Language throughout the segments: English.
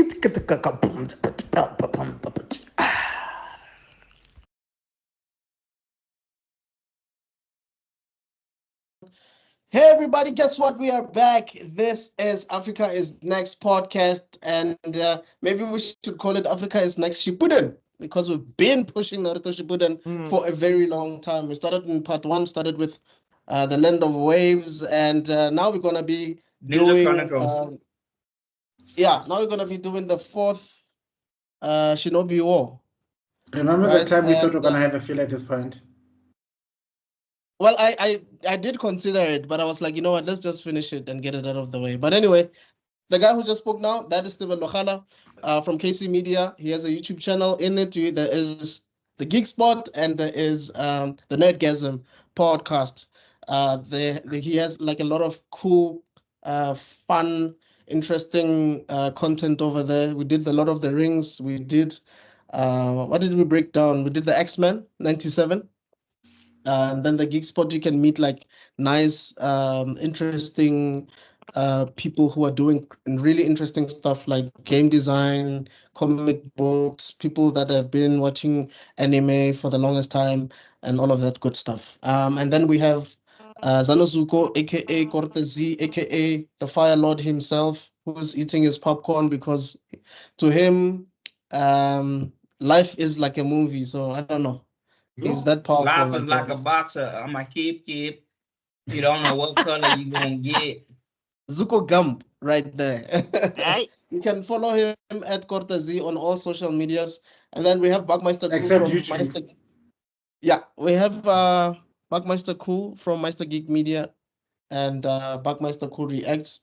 Hey everybody, guess what? We are back. This is Africa is Next podcast, and maybe we should call it Africa is Next Shippuden because we've been pushing Naruto Shippuden for a very long time. We started in part one, started with the Land of Waves, and now we're gonna be Ninja doing Chronicles. now we're gonna be doing the fourth Shinobi War. Remember the Right? time we thought we And were gonna have a feel at this point? well, I did consider it, but I was like, you know what, let's just finish it and get it out of the way. But anyway, the guy who just spoke now, that is Steven Lochala from KC Media. He has a YouTube channel. In it, there is the Geek Spot and there is the Nerdgasm podcast. He has like a lot of cool, fun, interesting content over there. We did a lot of the rings. We did, what did we break down? We did the X-Men 97. And then the Geek Spot, you can meet like nice, interesting people who are doing really interesting stuff like game design, comic books, people that have been watching anime for the longest time, and all of that good stuff. And then we have Zanozuko, aka Cortez, aka the Fire Lord himself, who's eating his popcorn because to him, life is like a movie. So I don't know. Is that powerful? Life is like a boxer. I'm a keep. You don't know what color you gonna get. Zuko Gump right there. Right? You can follow him at Cortez on all social medias. And then we have Buckmeister Cool Except from YouTube. Meister. Yeah, we have Buckmeister Cool from Meister Geek Media and Buckmeister Cool Reacts.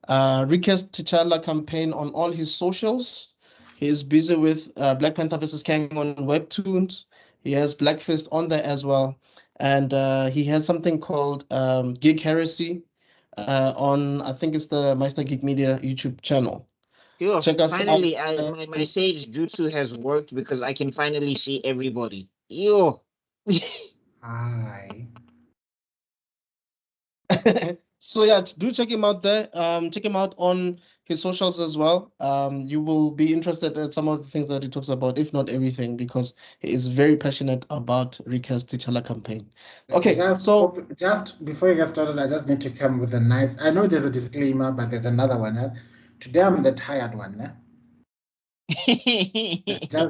Rikes T'Challa campaign on all his socials. He is busy with Black Panther vs. Kang on Webtoons. He has Black Fist on there as well. And he has something called Geek Heresy on, I think it's the Meister Geek Media YouTube channel. Yo, Check us finally, out. my Sage Jutsu has worked because I can finally see everybody. Yo. Hi. So yeah, do check him out there. Check him out on his socials as well. You will be interested in some of the things that he talks about, if not everything, because he is very passionate about Rika's T'Challa campaign. Okay, just before you get started, I just need to come with a nice. I know there's a disclaimer, but there's another one. Today I'm the tired one.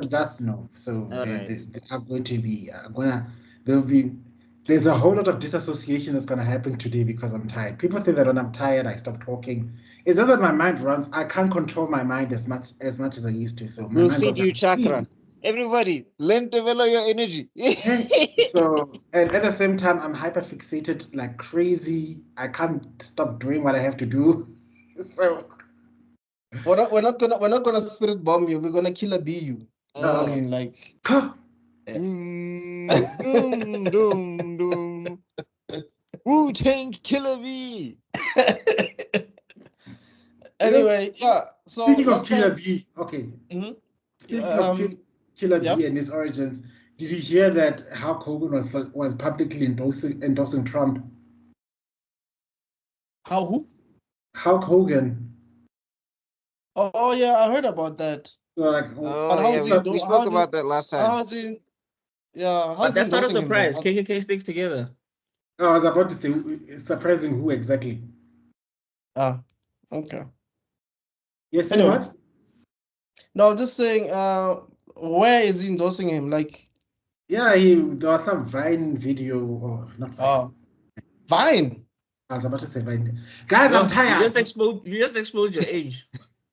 Just know. So they are going to be there's a whole lot of disassociation that's going to happen today because I'm tired. People think that when I'm tired, I stop talking. It's not that my mind runs. I can't control my mind as much as I used to. So my we'll mind feed was you like, chakra. Everybody, learn to develop your energy. So, and at the same time, I'm hyper fixated like crazy. I can't stop doing what I have to do. So we're not gonna spirit bomb you. We're gonna killer bee you. No, I mean, like. Doom, doom, doom. Wu-Tang Killer Bee. Anyway, yeah. So speaking of Killer Bee, okay. Speaking of Killer Bee and his origins, did you hear that Hulk Hogan was publicly endorsing Trump? Who? Hulk Hogan. Oh yeah, I heard about that. Like, we spoke about that last time. How's he? Yeah, but that's not a surprise. KKK sticks together. I was about to say, surprising who exactly? Okay. Yes, anyway. What? No, I'm just saying, where is he endorsing him? Like, yeah, there was some Vine video, or not Vine. Vine. I was about to say Vine. Guys, I'm tired. You just exposed your age.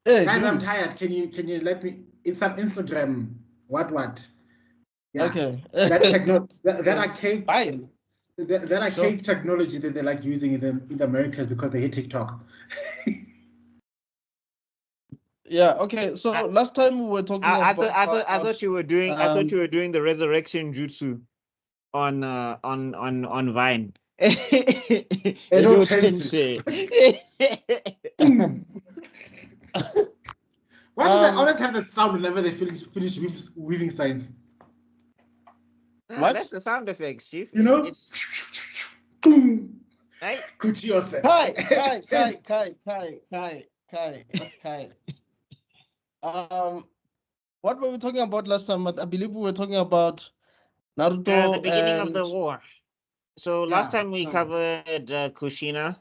Hey, guys, dude. I'm tired. Can you let me? It's on Instagram. What? Yeah. Okay. that arcade. Fine. That arcade technology that they like using in the Americas because they hate TikTok. Yeah. Okay. So last time we were talking about. I thought you were doing. I thought you were doing the resurrection jutsu on Vine. Why do they always have that sound whenever they finish weaving signs? What? That's the sound effects, Chief. You know? Right? Kai. What were we talking about last time? I believe we were talking about the Naruto beginning of the and war. So last Yeah, time we so- covered Kushina.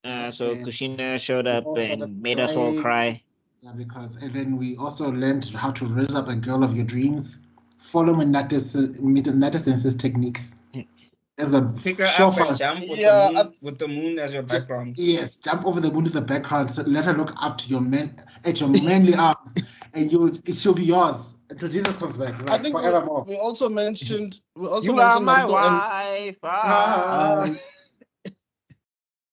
So and Kushina showed we up all started and made us all crying. cry. Yeah, because and then we also learned how to raise up a girl of your dreams. Follow Nattesense's techniques as a Pick her up chauffeur. and jump yeah, with the moon as your background. Yes, jump over the moon to the background. So let her look up to your at your manly arms, and she'll be yours until Jesus comes back, I like think forevermore. we also mentioned You are my Naruto and wife. Ah.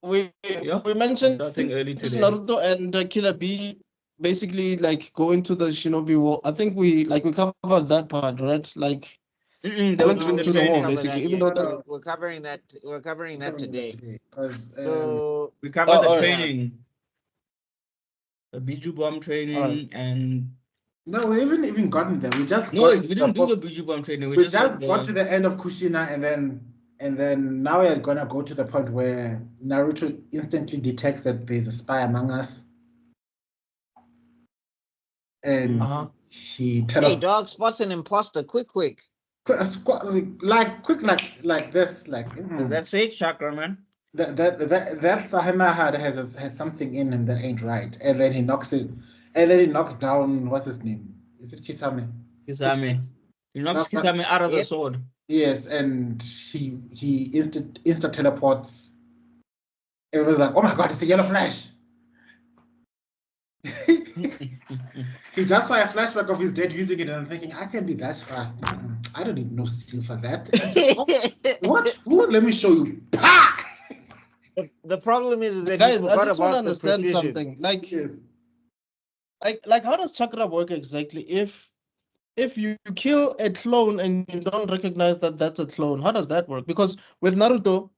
we Yeah, we mentioned starting early today. Naruto and Killer B basically like go into the Shinobi War. I think we covered that part, right? Like They went were doing the to the war training. Cover basically, that even yet. though No, We're covering that. We're covering that today. Because So We covered the all right. training, the Biju Bomb All right. training, and no, we haven't even gotten there. We just no, got we didn't do the Biju Bomb training. We we just had just got to the end of Kushina, and then now we're gonna go to the point where Naruto instantly detects that there's a spy among us, and Uh-huh. he tells hey, us dog spots an imposter. Quick. quick, like this, like Is that Sage Chakra, man? that Sahima has something in him that ain't right, and then he knocks down, what's his name? Is it Kisame? Kisame. He knocks Knocks down- Kisame out of the Yep. sword. Yes, and he insta teleports. Everyone's like, oh my god, it's the yellow flash. He just saw a flashback of his dad using it, and I'm thinking, I can be that fast. I don't need no skill for that. What? Who? Let me show you. Pa! The problem is that he Guys, I forgot just want to about the understand precision. something. Like, Yes. like how does chakra work exactly? If you kill a clone and you don't recognize that that's a clone, how does that work? Because with Naruto,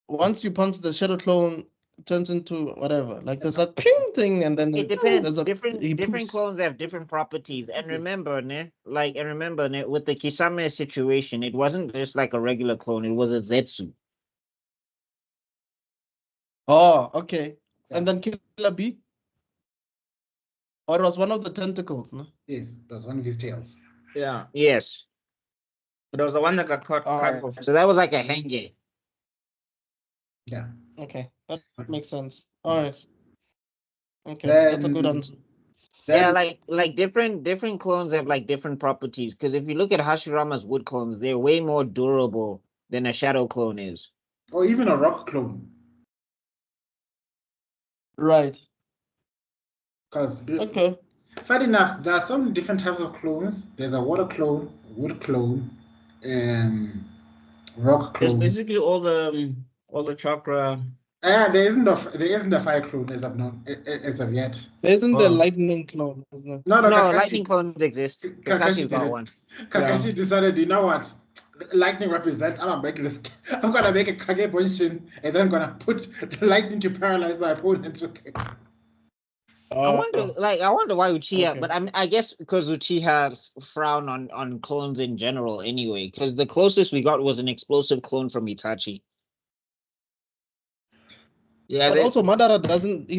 once you punch the shadow clone, it turns into whatever. Like there's that ping thing, and then It depends. there's a Different he different poofs. clones have different properties. And Yes. remember, with the Kisame situation, it wasn't just like a regular clone. It was a Zetsu. Oh, okay. Yeah. And then Killer B, or it was one of the tentacles. No? Yes, that's one of his tails. Yeah. Yes. There was the one that got cut Alright. off. So that was like a henge. Yeah. Okay, that makes sense. All right. Okay, that's a good Then, answer. Yeah, then like different clones have like different properties. Because if you look at Hashirama's wood clones, they're way more durable than a shadow clone is. or even a rock clone. Right. Because Okay. funny enough, there are some different types of clones. There's a water clone, wood clone, rock It's clone. basically all the chakra. There isn't a fire clone as of now, as of yet. There isn't the Oh. lightning clone. Isn't it? No, No, Kakashi, lightning clones exist. Kakashi Kakashi's did got it. one. Kakashi decided, you know what? Lightning represent. I'm gonna make a Kage Bunshin, and then I'm gonna put lightning to paralyze my opponents with it. I wonder why Uchiha, Okay. but I guess because Uchiha frown on clones in general anyway. Because the closest we got was an explosive clone from Itachi. Yeah, But also Madara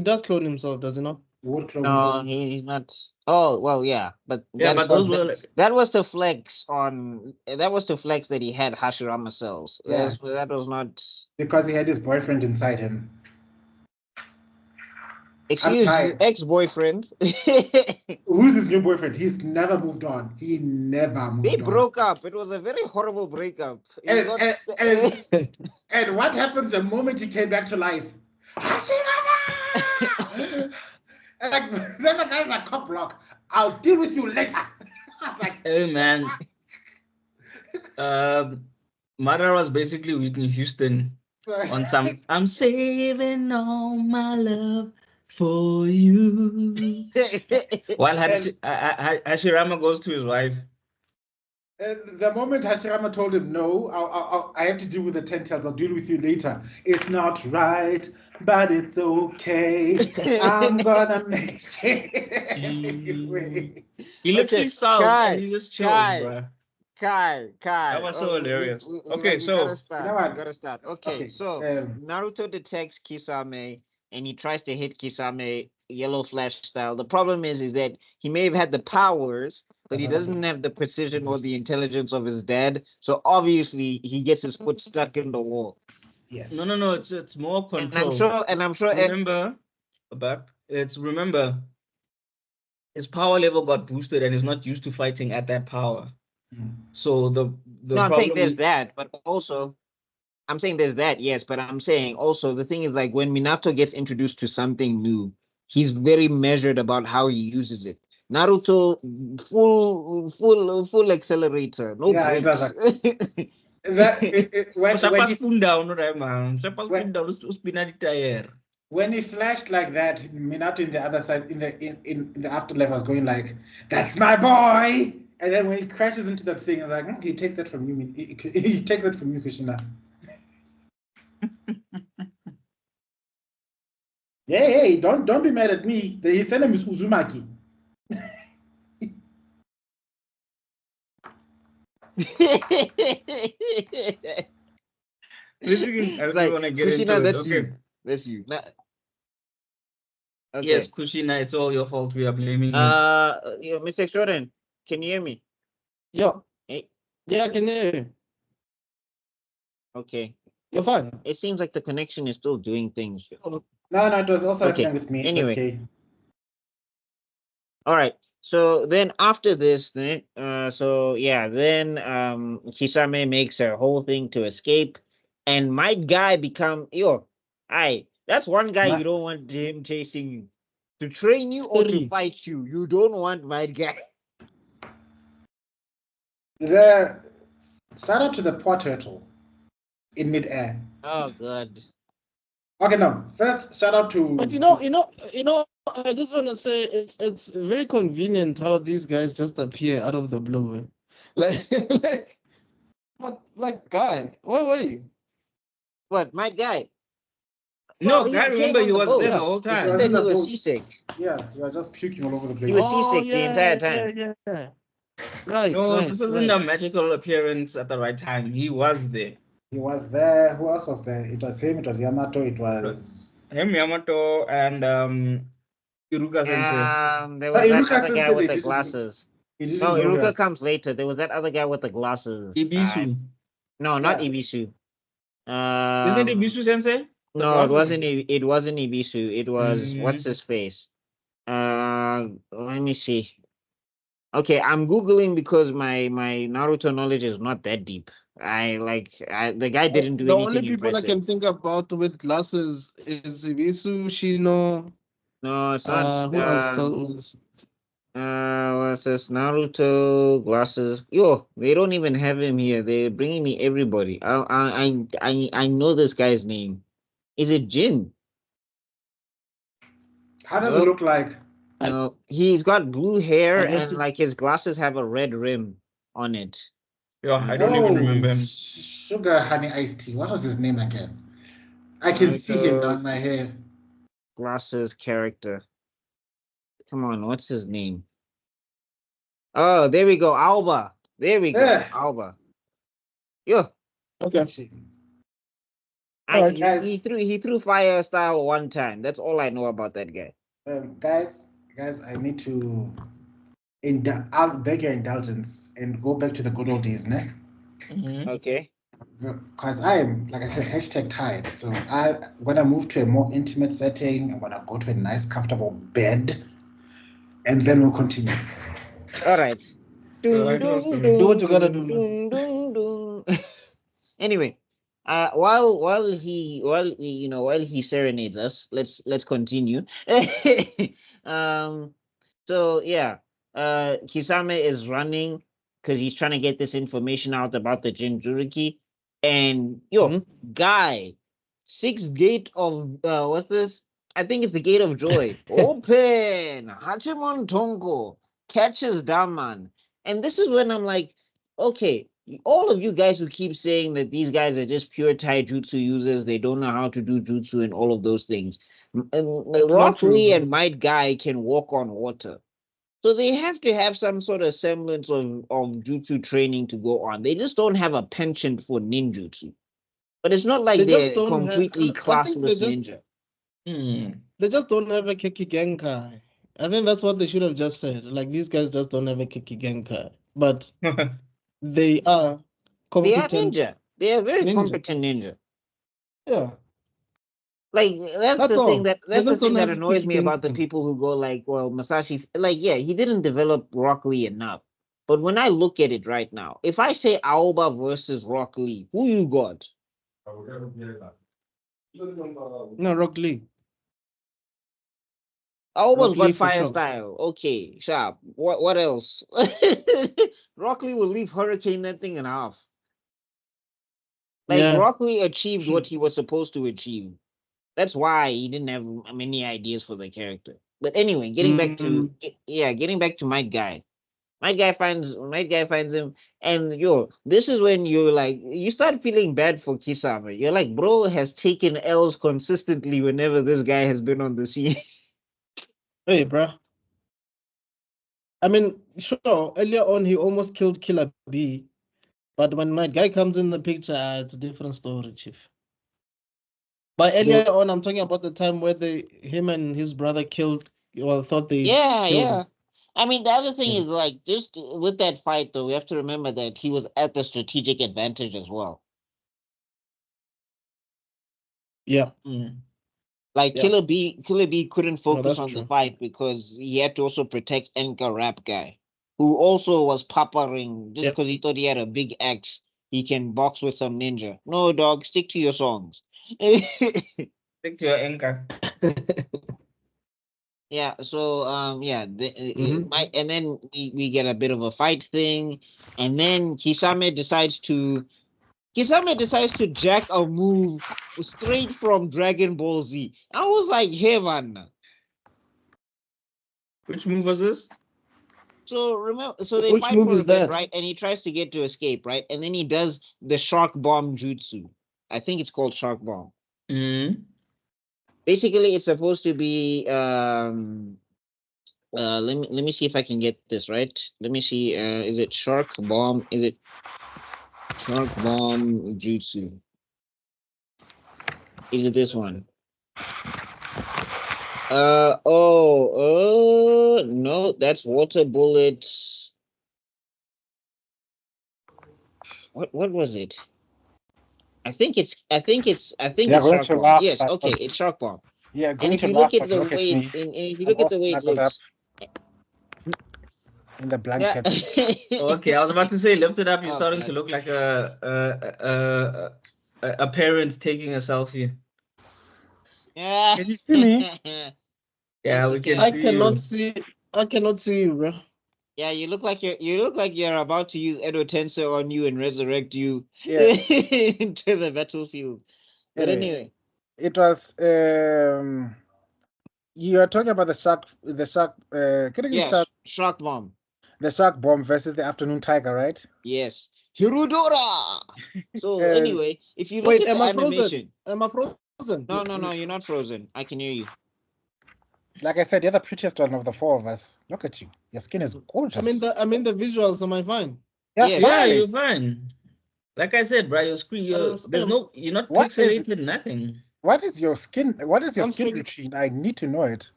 does clone himself, does he not? Wood clones. No, he's not. Oh well, yeah, but yeah, that's but those what- were like, that was to flex on. That was to flex that he had Hashirama cells. Yeah. That was not. Because he had his boyfriend inside him. Excuse you, tired. ex-boyfriend. Who's his new boyfriend? He's never moved on. He never moved They on. broke up. It was a very horrible breakup. He And, got- and what happened the moment he came back to life? Hashirama! And like, then the guy's like, cock block. I'll deal with you later. I was like, hey man. Madara was basically Whitney Houston on some. I'm saving all my love for you. While Hashirama goes to his wife. And the moment Hashirama told him, no, I have to deal with the 10 tails. I'll deal with you later. It's not right, but it's okay. I'm gonna make it anyway. He literally Okay, saw Kai, and he just chilled, Kai. bro. Kai. That was so hilarious. Okay, we so gotta start. You know what? We gotta start. Okay, Okay, so Naruto detects Kisame and he tries to hit Kisame Yellow Flash style. The problem is that he may have had the powers, but he doesn't have the precision or the intelligence of his dad. So obviously he gets his foot stuck in the wall. Yes. No. It's more control. And I'm sure. Remember, remember, his power level got boosted, and he's not used to fighting at that power. So the No, I'm saying problem there's is that, but also I'm saying there's that, yes, but I'm saying also the thing is like when Minato gets introduced to something new, he's very measured about how he uses it. Naruto, full accelerator, no Yeah, it brakes. Siapa spoon down, right, man? Siapa spoon down, spin at the tire. When he flashed like that, Minato in the other side, in the afterlife, was going like, "That's my boy!" And then when he crashes into that thing, it's like, he takes that from you. He takes that from you, Kushina. Hey, don't be mad at me. His name is Uzumaki. Listen, I don't like, want to get Kushina, into it. that's Okay. you. That's you. Okay. Yes, Kushina, it's all your fault. We are blaming you. Mr. Jordan, can you hear me? Yeah. Hey. Yeah, I can hear you. Okay. You're fine. It seems like the connection is still doing things. No, it was also happening with me. It's Anyway. okay. All right. So then after this, then Kisame makes a whole thing to escape, and my guy become that's one guy you don't want him chasing you. To train you or to fight you, you don't want my guy. Shout out to the poor turtle in midair. Oh god. Okay, no. First, shout out to. But I just want to say it's very convenient how these guys just appear out of the blue. Like guy, where were you? What, my guy? No, guy, remember he was there the whole time. He was seasick. Yeah, you are just puking all over the place. He was seasick the entire time. Yeah. Right. No, this isn't a magical appearance at the right time. He was there. He was there. Who else was there? It was him. It was Yamato. It was him, Yamato, and Iruka Sensei. There was that other guy with the glasses. No, Iruka comes later. There was that other guy with the glasses. Ibisu. No, not Ibisu. Isn't it Ibisu Sensei? No, it wasn't. It wasn't Ibisu. It was what's his face. Let me see. Okay, I'm googling because my Naruto knowledge is not that deep. The guy didn't do anything impressive. The only people I can think about with glasses is Ibisu, Shino. No, it's not. Who else was? What's this? Naruto glasses. They don't even have him here. They're bringing me everybody. I know this guy's name. Is it Jin? How does it look like? No, he's got blue hair and like his glasses have a red rim on it. Yeah, I don't even remember him. Sugar Honey Iced Tea. What was his name again? I can see him down my head. Glasses character. Come on, what's his name? Oh, there we go. Alba. There we go. Alba. Yeah. Okay. He threw fire style one time. That's all I know about that guy. Guys, I need to beg your indulgence and go back to the good old days, ne? Okay. Because I am, like I said, #tired. So I'm gonna move to a more intimate setting. I'm gonna go to a nice, comfortable bed, and then we'll continue. All right. Do what you gotta do. Anyway, while he serenades us, let's continue. So yeah, Kisame is running because he's trying to get this information out about the Jinchuriki, and guy, 6th gate of what's this? I think it's the gate of joy. Open Hachimon Tongo catches Daman, and this is when I'm like, okay. All of you guys who keep saying that these guys are just pure taijutsu users, they don't know how to do jutsu and all of those things. Rock Lee and Might Guy can walk on water. So they have to have some sort of semblance of jutsu training to go on. They just don't have a penchant for ninjutsu. But it's not like they're completely classless ninja. They just don't have a Kikigenkai. I think that's what they should have just said. Like, these guys just don't have a Kikigenkai. But they are They are competent ninja. They are very ninja. competent ninja. Yeah, Like that's that's the thing all. that They that's the just thing don't that have annoys me about the Kikigenkai. people who go like, well, Masashi, like, yeah, he didn't develop Rock Lee enough. But when I look at it right now, if I say Aoba versus Rock Lee, who you got? No, Rock Lee. Aoba's Rock Lee got for fire sure. style. Okay, sharp. What else? Rock Lee will leave Hurricane that thing in half. Like Yeah. Rock Lee achieved True. what he was supposed to achieve. That's why he didn't have many ideas for the character. But anyway, getting back to Might Guy. Might Guy finds him, and this is when you're like, you start feeling bad for Kisame. You're like, bro has taken L's consistently whenever this guy has been on the scene. Hey, bruh. I mean, sure, earlier on he almost killed Killer B, but when my guy comes in the picture, it's a different story, Chief. But earlier on, I'm talking about the time where him and his brother thought they Yeah, killed yeah. him. I mean, the other thing Yeah. is like just with that fight though, we have to remember that he was at the strategic advantage as well. Yeah. Like Yeah. Killer B couldn't No, focus that's on the true. fight because he had to also protect Enka Rap Guy, who also was paparing just Yeah. because he thought he had a big axe. He can box with some ninja. No, dog, stick to your songs. Stick to your anchor. Yeah, so yeah, Mhm. and then we get a bit of a fight thing, and then Kisame decides to jack a move straight from Dragon Ball Z. I was like, hey man. Which move was this? So remember, so they Which fight move for a is bit, that? right? And he tries to get to escape, right? And then he does the shark bomb jutsu. I think it's called shark bomb. Basically, it's supposed to be let me see if I can get this right. Let me see. Is it shark bomb? Is it shark bomb jutsu? Is it this one? No, that's water bullets. What was it? I think it's You're going shark to bomb. laugh, Yes, but okay, it's shark bomb. you're And going if to you laugh, look at but the look at way me. and if you I'm look at all the way it snuggled up looks, in the yeah. blankets. Okay, I was about to say, lift it up. You're Oh, starting God. to look like a parent taking a selfie. Yeah. Can you see me? Yeah, Yes, we you can can. I see you. cannot see you, bro. Yeah, you look like you're about to use Edo Tensor on you and resurrect you Yes. into the battlefield. But anyway, It was you are talking about the shark yeah, shark shark bomb. the shark bomb versus the afternoon tiger, right? Yes, Hirudora. So Uh, anyway, if you look Wait, at the am I frozen? animation, Am I frozen? no, you're not frozen. I can hear you. like I said, you're the prettiest one of the four of us. Look at you. Your skin is gorgeous. I mean the visuals. Am I fine? You're Yes. Yeah, fine. you're fine. Like I said, bro, your screen, you're not What is- pixelated, nothing. What is your skin? What is your I'm skin struggling. routine? I need to know it.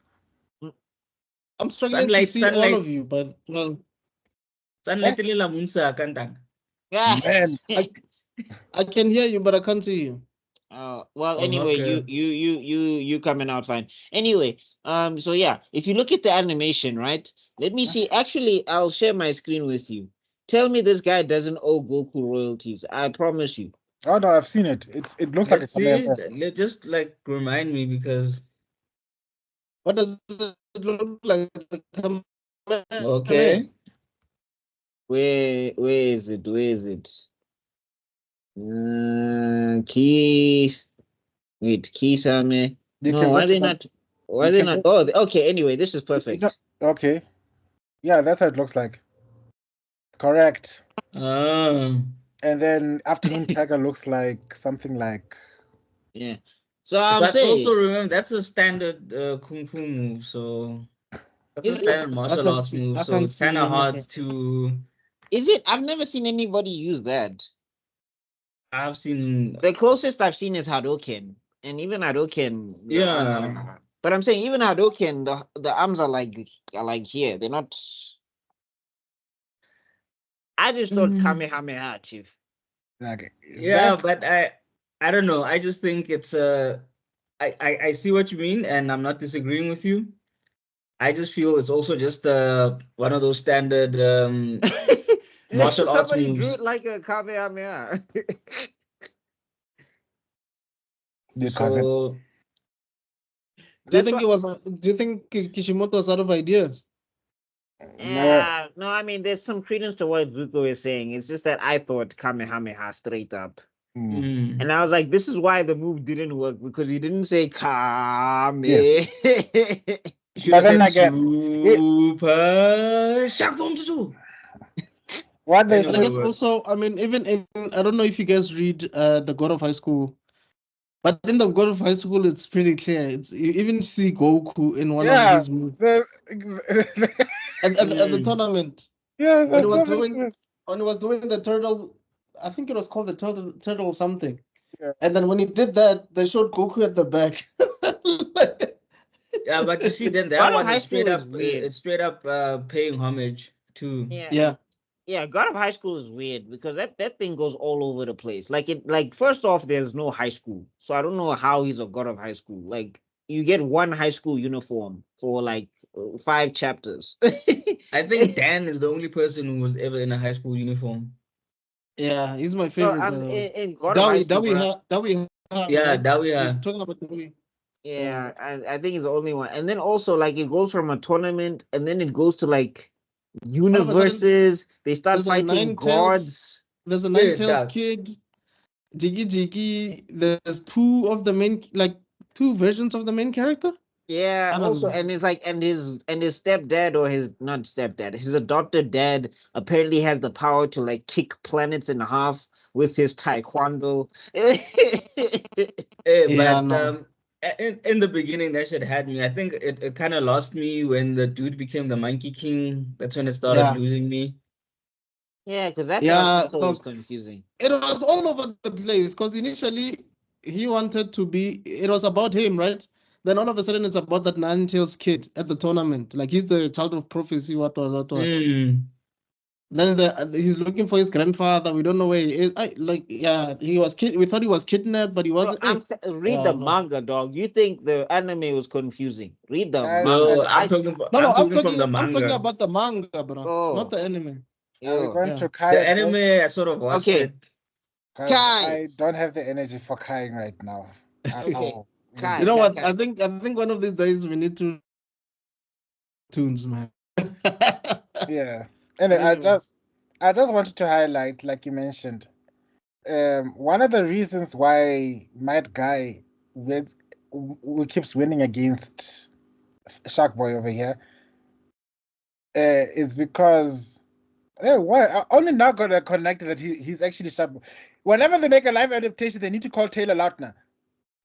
I'm struggling to see all of you, but well, Sunlight lila munsa kantang. Yeah. Man, I can hear you, but I can't see you. Well, Oh, anyway, okay. you coming out fine. Anyway, so yeah, if you look at the animation, right? Let me see. Actually, I'll share my screen with you. Tell me this guy doesn't owe Goku royalties. I promise you. oh no, I've seen it. It looks like Let's it's a see. Just like remind me because What does it look like? The okay. Where is it? Where is it? Keys. Wait, Kisame. You No, can go why to they the. not? Why You they can not? go. Oh, okay. Anyway, this is perfect. Okay. Yeah, that's how it looks like. Correct. Ah. And then afternoon tiger looks like something like. Yeah. So I'm But also saying, remember that's a standard kung fu move, so that's a is it? standard martial arts move. I So can't it's kind see of hard anything. to. Is it? I've never seen anybody use that. I've seen. The closest I've seen is Hadoken. And even Hadoken, Yeah. but I'm saying even Hadoken, the arms are like here. They're not. I just thought Mm, Kamehameha, Chief. Okay. yeah, but I don't know. I just think it's I see what you mean, and I'm not disagreeing with you. I just feel it's also just one of those standard martial arts Somebody drew moves. it like a Kamehameha. Because So Do you That's think what. it was? Do you think Kishimoto was out of ideas? Yeah, no, I mean, there's some credence to what Zuko is saying. It's just that I thought Kamehameha straight up. And I was like, this is why the move didn't work because he didn't say Kame. Yes. should But have then said again, super Shakunzu. what they But I Anyway, guess also, I mean, even in, I don't know if you guys read the God of High School, but in the God of High School, it's pretty clear. It's you even see Goku in one of yeah, his moves the, at the tournament yeah, when he there's was so many doing moves. when he was doing the turtle. I think it was called the turtle something. Yeah. And then when he did that, they showed Goku at the back. yeah, but you see, then that God of one High is straight School is up. weird. It's straight up paying homage to. Yeah, Yeah. yeah. God of High School is weird because that thing goes all over the place. Like first off, there's no high school, so I don't know how he's a God of High School. Like you get one high school uniform for like 5 chapters. I think Dan is the only person who was ever in a high school uniform. Yeah, he's my No, favorite, by I'm the way. in God of High School, bro. Dawi, Yeah, right? that we You're are. talking about Dawi. Yeah, I think it's the only one. And then also like it goes from a tournament and then it goes to like All of a sudden, universes. They start there's a fighting nine tails. gods. There's a Yeah, nine tails that. kid, Jiggy Jiggy. There's two of the main, like two versions of the main character. Yeah, I don't also know. and it's like and his stepdad or his not stepdad, his adopted dad apparently has the power to like kick planets in half with his taekwondo. Yeah, But no. in the beginning, that shit had me. I think it kind of lost me when the dude became the Monkey King. That's when it started Yeah, losing me. Yeah, because that one yeah. also was Look, confusing. it was all over the place because initially he wanted to be. It was about him, right? Then all of a sudden it's about that nine tails kid at the tournament. Like he's the child of prophecy. What. Mm. Then he's looking for his grandfather. We don't know where he is. Yeah, he was we thought he was kidnapped, but he Bro, wasn't. read Yeah, the no. manga, dog. You think the anime was confusing? Read the Guys, No, manga. and No, I'm I'm talking from talking the I'm talking manga. about the manga, bro, not oh the anime. are we yo going Yeah. to Kai The at anime, this? I sort of watched okay it. Because Kai. I don't have the energy for Kaiing right now. Okay, You Kai, know Kai, what? Kai. I think one of these days we need to tunes, man. Yeah. Anyway, Anyway. I just wanted to highlight, like you mentioned, one of the reasons why Might Guy who keeps winning against Shark Boy over here is because why I only now got a connect that he's actually Shark Boy. Whenever they make a live adaptation, they need to call Taylor Lautner,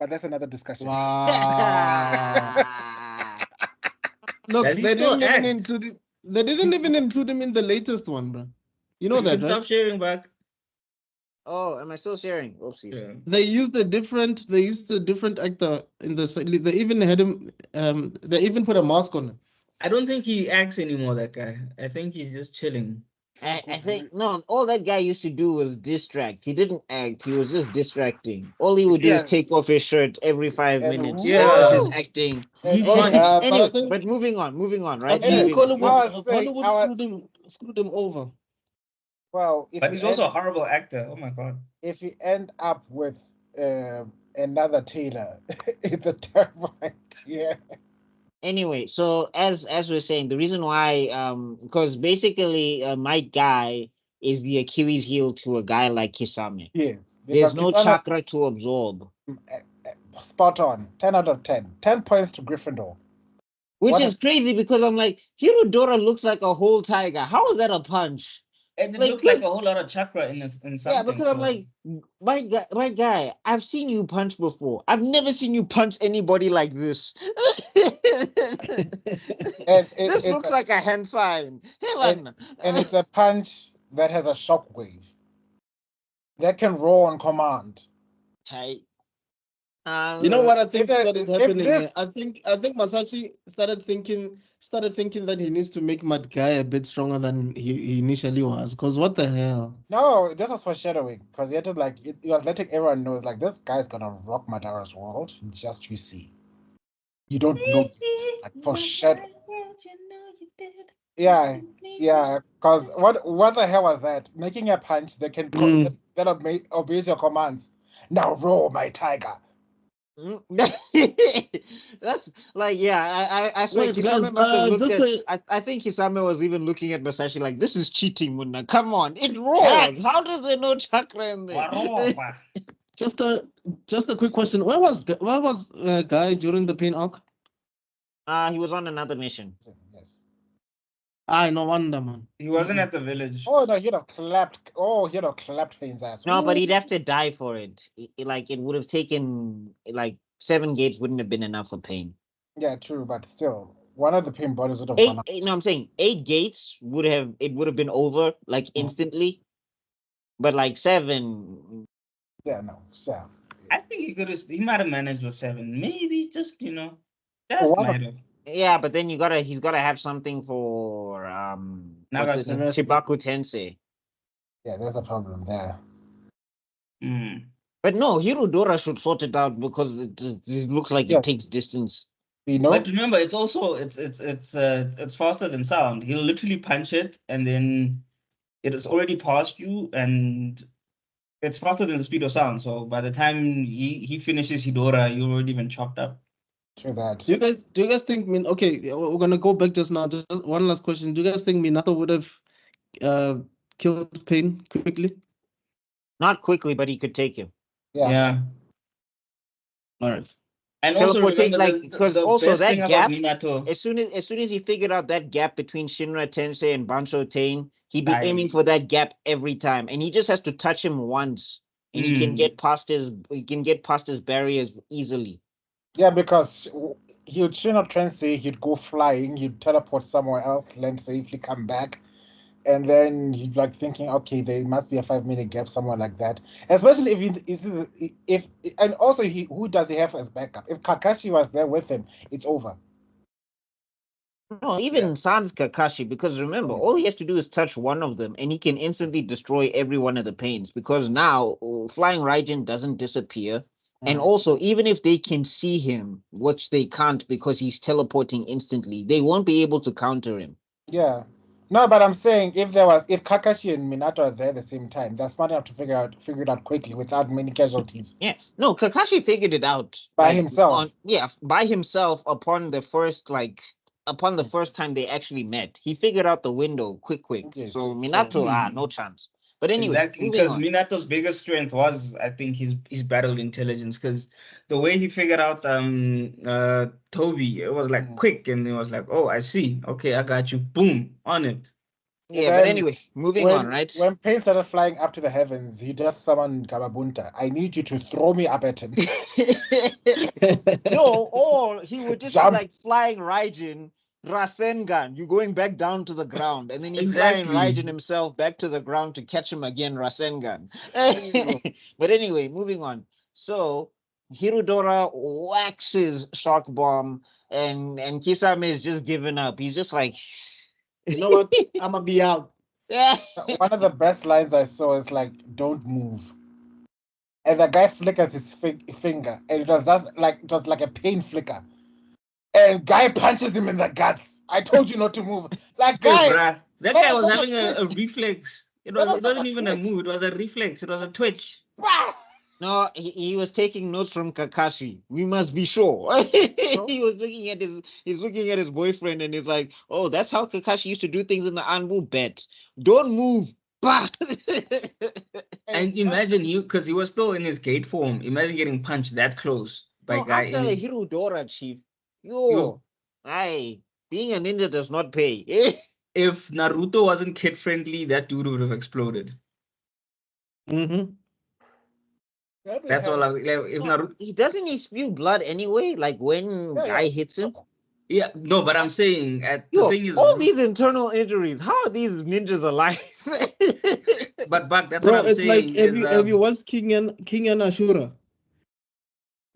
but that's another discussion. Wow. Look, Does he still act? they didn't even include him in the latest one, bro. You know You can that, right? stop sharing back. Oh, am I still sharing? Oopsies. Yeah. They used a different actor in they even had him they even put a mask on him. I don't think he acts anymore, that guy. I think he's just chilling. I think no, all that guy used to do was distract. He didn't act, he was just distracting. All he would do is Yeah, take off his shirt every 5 and minutes. That was his Yeah. woo! acting. And He anyway, punched. But I Anyway, think but moving on, I right? anyway, think Moving on. I was saying, Hollywood screwed him over. well, But he's also a horrible actor. Oh my god. if you end up with another Taylor, it's a terrible idea. Anyway, so as we're saying, the reason why because basically Might Guy is the Achilles heel to a guy like Kisame. Yes, because There's no Kisama, chakra to absorb. spot on, 10 out of 10, 10 points to Gryffindor. Which What is a crazy because I'm like, Hirodora looks like a whole tiger. How is that a punch? And it Like, looks like a whole lot of chakra in yeah, something. because I'm So like, my guy, I've seen you punch before. I've never seen you punch anybody like this. and This looks like a hand sign. and, Helen. and it's a punch that has a shockwave that can roll on command. Hey, You know what I think If the- started if happening? this- I think Masashi started thinking that he needs to make Mad Guy a bit stronger than he initially was. Because what the hell? No, this was foreshadowing because he had to he was letting everyone know like this guy's gonna rock Madara's world. Just you see, you don't know like foreshadow. Yeah, yeah. Because what the hell was that? Making a punch that can obeys your commands. Now roar, my tiger. That's like, yeah, I swear Wait, Kisame guys, must have looked just at, I think Kisame was even looking at Masashi like, this is cheating, Munna. Come on, it roars. Facts. How does there no chakra in there? just a quick question. Where was Guy during the pain arc? He was on another mission. Yes. No wonder, man. He wasn't at the village. Oh no, he'd have clapped. Oh, he'd have clapped Pain's ass. No, but Ooh. he'd have to die for it. Like, it would have taken, like, 7 gates wouldn't have been enough for Pain. Yeah, true, but still, one of the Pain bodies would have gone out. No, I'm saying 8 gates would have been over like instantly, but like 7. Yeah, no, so. I think he might have managed with 7. Maybe just One might have. Yeah, but then he's gotta have something for what's this, Nagato. Chibaku Tensei. Yeah, there's a problem there. But no, Hirudora should sort it out because it looks like Yeah. it takes distance. You know? But remember, it's also it's faster than sound. He'll literally punch it, and then it is already past you, and it's faster than the speed of sound. So by the time he finishes Hidora, you're already been chopped up. True that. Do you guys think okay, we're gonna go back just now. Just one last question. Do you guys think Minato would have killed Pain quickly? Not quickly, but he could take him. Yeah. All right. And also Teleporting, remember like, because the also best that thing gap, about Minato. as soon as he figured out that gap between Shinra Tensei and Bansho Tain, he'd be Aye. aiming for that gap every time, and he just has to touch him once, and he can get past his barriers easily. Yeah, because he would Shinra Tensei, he'd go flying, he'd teleport somewhere else, land safely, come back, and then he'd like thinking, okay, there must be a 5-minute gap somewhere like that. Especially and also who does he have as backup? If Kakashi was there with him, it's over. No, even Sans Kakashi, because remember, all he has to do is touch one of them, and he can instantly destroy every one of the pains. Because now Flying Raijin doesn't disappear, and also even if they can see him, which they can't because he's teleporting instantly, they won't be able to counter him. Yeah. No, but I'm saying if Kakashi and Minato are there at the same time, they're smart enough to figure it out quickly without many casualties. Yeah, no, Kakashi figured it out By himself. By himself upon the first time they actually met. He figured out the window quick. Yes, So Minato, no chance. But anyway, Exactly, because Minato's biggest strength was, I think, his battle intelligence. Because the way he figured out Toby, it was like quick, and it was like, oh, I see. Okay, I got you. Boom, on it. Yeah, but anyway, moving on, right? When Pain started flying up to the heavens, he just summoned Kababunta. I need you to throw me up at him. No, or he would just Jump. be like Flying Raijin, Rasengan, you going back down to the ground, and then he's Exactly. Flying Raijin himself back to the ground to catch him again, Rasengan. But anyway, moving on. So Hirudora waxes Shock Bomb, and Kisame is just giving up. He's just like, You know what? I'm gonna be out. One of the best lines I saw is like, "Don't move," and the guy flickers his finger, and it was like a pain flicker, and guy punches him in the guts. I told you not to move. Like guy, that guy was having a reflex. It wasn't even a move. It was a reflex. It was a twitch. No, he was taking notes from Kakashi. We must be sure. He was looking at his boyfriend, and he's like, "Oh, that's how Kakashi used to do things in the Anbu bet. Don't move." And imagine because he was still in his gate form. Imagine getting punched that close by guy. After a Hirudora, chief. Being a ninja does not pay. If Naruto wasn't kid friendly, that dude would have exploded. Mm-hmm. That's all I was like. If Naruto, he doesn't spew blood anyway. Like when guy hits him. Yeah, no, but I'm saying the thing is, all these internal injuries. How are these ninjas alive? but that's Bro, what I'm it's saying. like have you watched King and Ashura?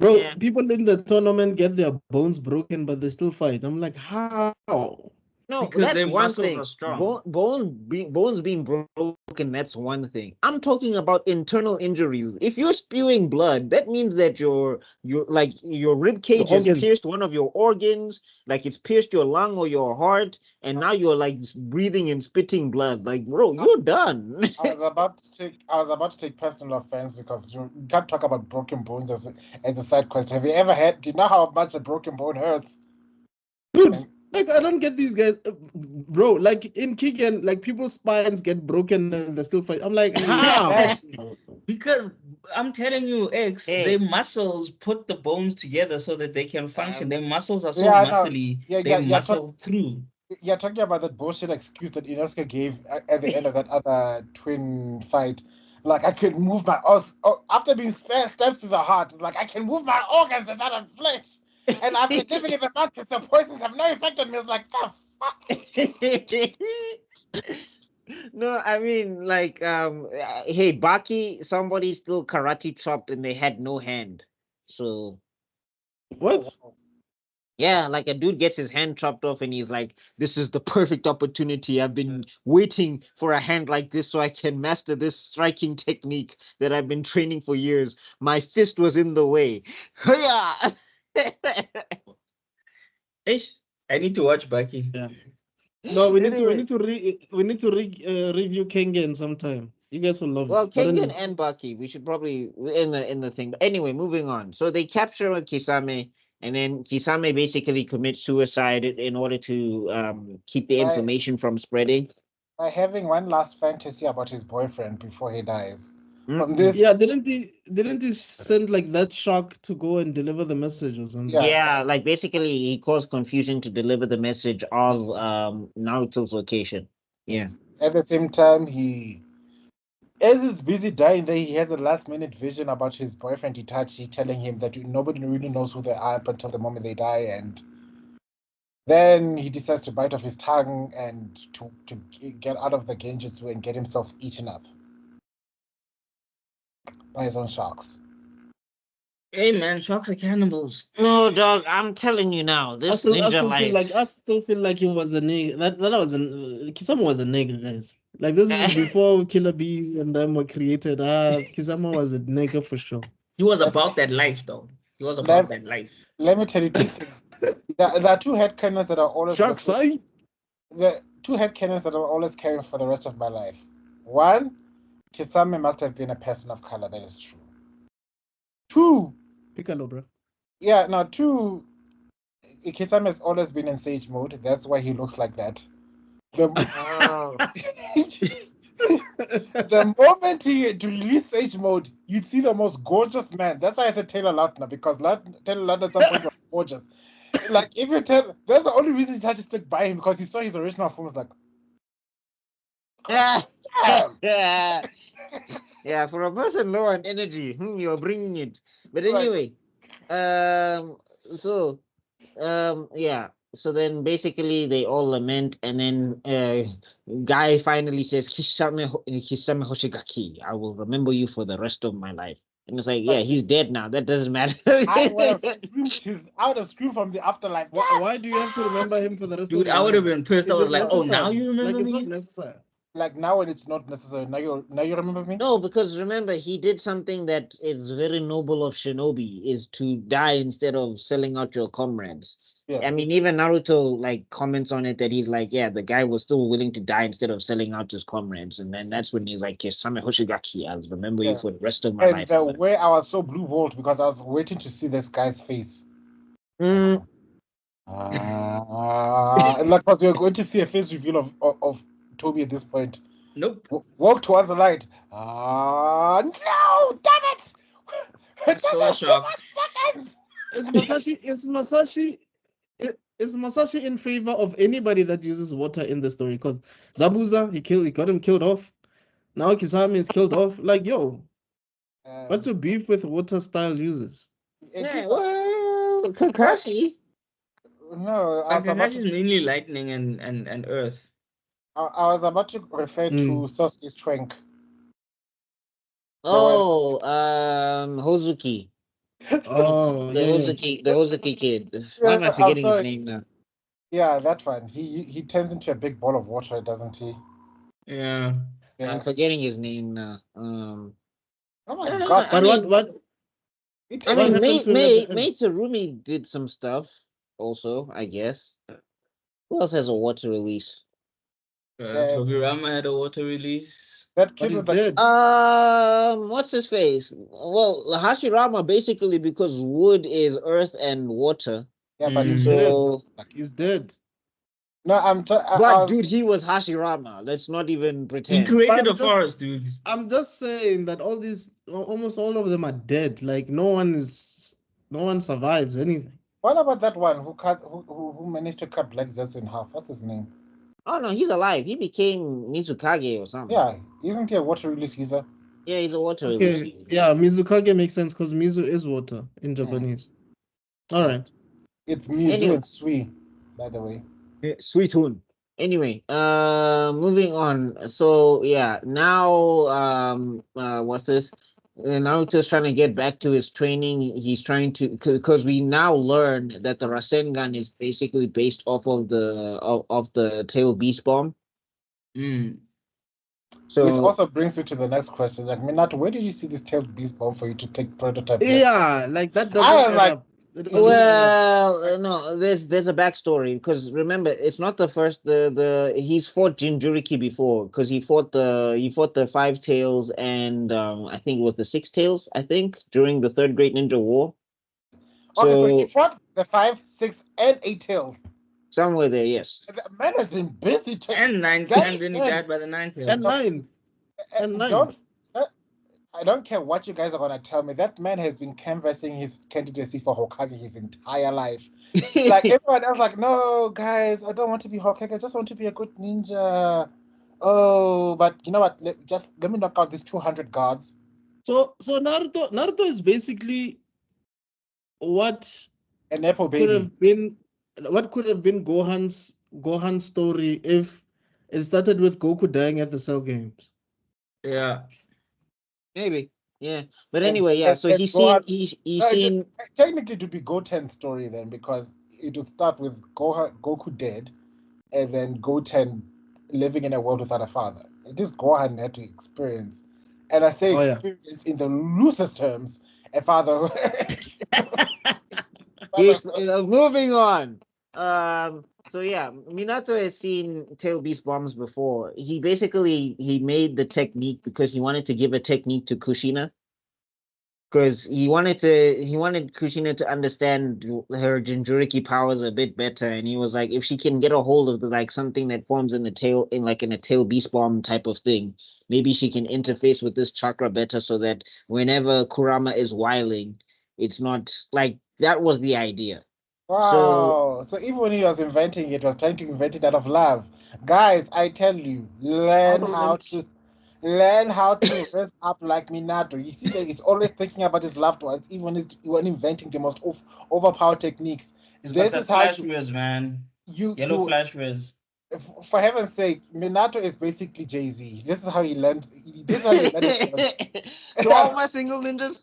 Bro, Yeah. people in the tournament get their bones broken, but they still fight. I'm like, how? No, Because that's their one muscles thing. are strong. Bones being broken, that's one thing. I'm talking about internal injuries. If you're spewing blood, that means that your like your rib Your cage has organs. pierced one of your organs, like it's pierced your lung or your heart, and now you're like breathing and spitting blood. Like, bro, you're done. I was about to take personal offense because you can't talk about broken bones as a side quest. Have you ever had? Do you know how much a broken bone hurts? Dude, And- like I don't get these guys, bro. Like in Kicken, like people's spines get broken and they still fight. I'm like, how? Because I'm telling you, X, Hey. their muscles put the bones together so that they can function. Their muscles are so Yeah, I know. muscly, Yeah, they yeah, yeah, muscle through. You're talking about that bullshit excuse that Inosuke gave at the end of that other twin fight. Like, I could move my after being stabbed to the heart. Like, I can move my organs instead of flesh. And I've been living in the mountains, so poisons have no effect on me. It's like, the fuck? No, I mean, like, hey, Baki, somebody still karate chopped and they had no hand. So, What? yeah, like a dude gets his hand chopped off and he's like, this is the perfect opportunity. I've been waiting for a hand like this so I can master this striking technique that I've been training for years. My fist was in the way. Yeah. Ish, I need to watch Bucky. Yeah. No, we need Anyway. to review Kengen sometime. You guys will love Well, it. But Kengan anyway, and Baki, we should probably in the thing. But anyway, moving on. So they capture Kisame, and then Kisame basically commits suicide in order to keep the By, information from spreading. by having one last fantasy about his boyfriend before he dies. From Mm-mm. this, yeah, didn't he send like that shark to go and deliver the message or something? Yeah. Yeah, like basically he caused confusion to deliver the message of Yes. Naruto's location. Yeah. Yes. At the same time, as he's busy dying there, he has a last minute vision about his boyfriend Itachi telling him that nobody really knows who they are up until the moment they die, and then he decides to bite off his tongue and to get out of the genjutsu and get himself eaten up by his own sharks. Hey man, sharks are cannibals. No, dog, I'm telling you now, I this still ninja life. feel like he was a nigga. That was Kisama was a nigga, guys. Like this is before Killer Bees and them were created. Kisama was a nigga for sure. He was about that life, though. He was about that life. Let me tell you two things. There are two headcanons that are always Sharks, the two headcanons that I'll always carry for the rest of my life. One, Kisame must have been a person of color. That is true. Two, Piccolo, bro. yeah, no, two, Kisame has always been in sage mode. That's why he looks like that. The, Oh. the moment he released sage mode, you'd see the most gorgeous man. That's why I said Taylor Lautner, because Taylor Lautner at some point was gorgeous. Like, if you tell, that's the only reason Itachi stuck by him, because he saw his original form. Was like, Yeah. damn. Yeah. Yeah, for a person low on energy, you're bringing it. But Right. anyway, so yeah. So then basically they all lament, and then Guy finally says, Kisame Hoshigaki, I will remember you for the rest of my life. And it's like, yeah, he's dead now. That doesn't matter. I would have screamed from the afterlife. Why do you have to remember him for the rest Dude, of your I would have life? been pissed. I Is was it like, oh, now necessary? you remember Like it's me? not necessary. Like, now when it's not necessary. Now you remember me? No, because remember, he did something that is very noble of shinobi, is to die instead of selling out your comrades. Yeah. I mean, even Naruto like comments on it that he's like, yeah, the guy was still willing to die instead of selling out his comrades, and then that's when he's like, Kisame Hoshigaki, I'll remember you Yeah. for the rest of my And life. the way I was so blue balled because I was waiting to see this guy's face. Mm. Like, because we were going to see a face reveal of Toby at this point. Nope. Walk towards the light. No! Damn it! Just So a few shocked. more seconds! Is Masashi in favor of anybody that uses water in the story? Because Zabuza, he got him killed off. Now Kisame is killed off. Like, yo, what's your beef with water style users? Yeah, well, Kakashi. No, I was about Kakashi's to. mainly lightning and earth. I was about to refer to Sasuke's Twank. Oh, Hozuki. Oh, The yeah. Ozaki kid. Why am I I'm forgetting his sorry. name now? Yeah, that one. He turns into a big ball of water, doesn't he? Yeah. I'm Yeah. forgetting his name now. Oh my God. I But mean, It I takes what mean, his happened May to him at May the end? May Terumi did some stuff also, I guess. Who else has a water release? Tobirama had a water release. that But kid he's with the dead. What's his face? Well, Hashirama basically because wood is earth and water. yeah, but He's he's Mm. dead. So, He's dead. no. I but was dude, he was Hashirama. Let's not even He pretend. But created a forest, dude. I'm just saying that all these, almost all of them are dead. Like no one survives anything. what about that one who managed to cut Black Zetsu in half? What's his name? Oh no, he's alive. He became Mizukage or something. Yeah, isn't he a water release user? Yeah, he's a water Okay, release. yeah, Mizukage makes sense because Mizu is water in Japanese. All right. It's Mizu Anyway. and Sui, by the way. Sweet tune. Anyway, moving on. So yeah, now what's this? Naruto's trying to get back to his training. He's trying to because we now learn that the Rasengan is basically based off of the tail beast bomb. Mm. Which So also brings me to the next question. Like, Minato, where did you see this tailed beast bomb for you to take prototype? test? Yeah, like that I doesn't was add like, up. It doesn't add up. well, no, there's a backstory because remember it's not the first he's fought Jinchuriki before because he fought the five tails and I think it was the six tails I think during the third Great Ninja War. okay, so he So fought the 5, 6, and 8 tails. somewhere there, yes. The man has been busy. And ninth, That and then he man- died by the ninth And tails. ninth. And ninth. Don't. I don't care what you guys are gonna tell me. That man has been canvassing his candidacy for Hokage his entire life. Like everyone else, like, no, guys, I don't want to be Hokage. I just want to be a good ninja. Oh, but you know what? Let me knock out these 200 guards. So Naruto is basically what A Nepo could baby. have been Gohan's story if it started with Goku dying at the Cell Games. Yeah. Maybe, yeah. But And- anyway, yeah. So and he's Gohan- he's seen. Technically, it would be Goten's story then, because it would start with Goku dead, and then Goten living in a world without a father. This Gohan had to experience, and I say Oh, yeah. experience in the loosest terms, a father. Moving on. So yeah, Minato has seen tail beast bombs before. He basically made the technique because he wanted to give a technique to Kushina. Because he wanted Kushina to understand her Jinchuriki powers a bit better, and he was like, if she can get a hold of something that forms in a tail beast bomb type of thing, maybe she can interface with this chakra better, so that whenever Kurama is wiling, it's not like that was the idea. Wow. So even when he was inventing it, was trying to invent it out of love. Guys, I tell you, learn how to rest up like Minato. You see that he's always thinking about his loved ones, even when inventing the most overpowered techniques. This is how flash whiz, man. Yellow flash whiz. for heaven's sake, Minato is basically Jay-Z. This is how he learned. This is how he learned it. To all my single ninjas,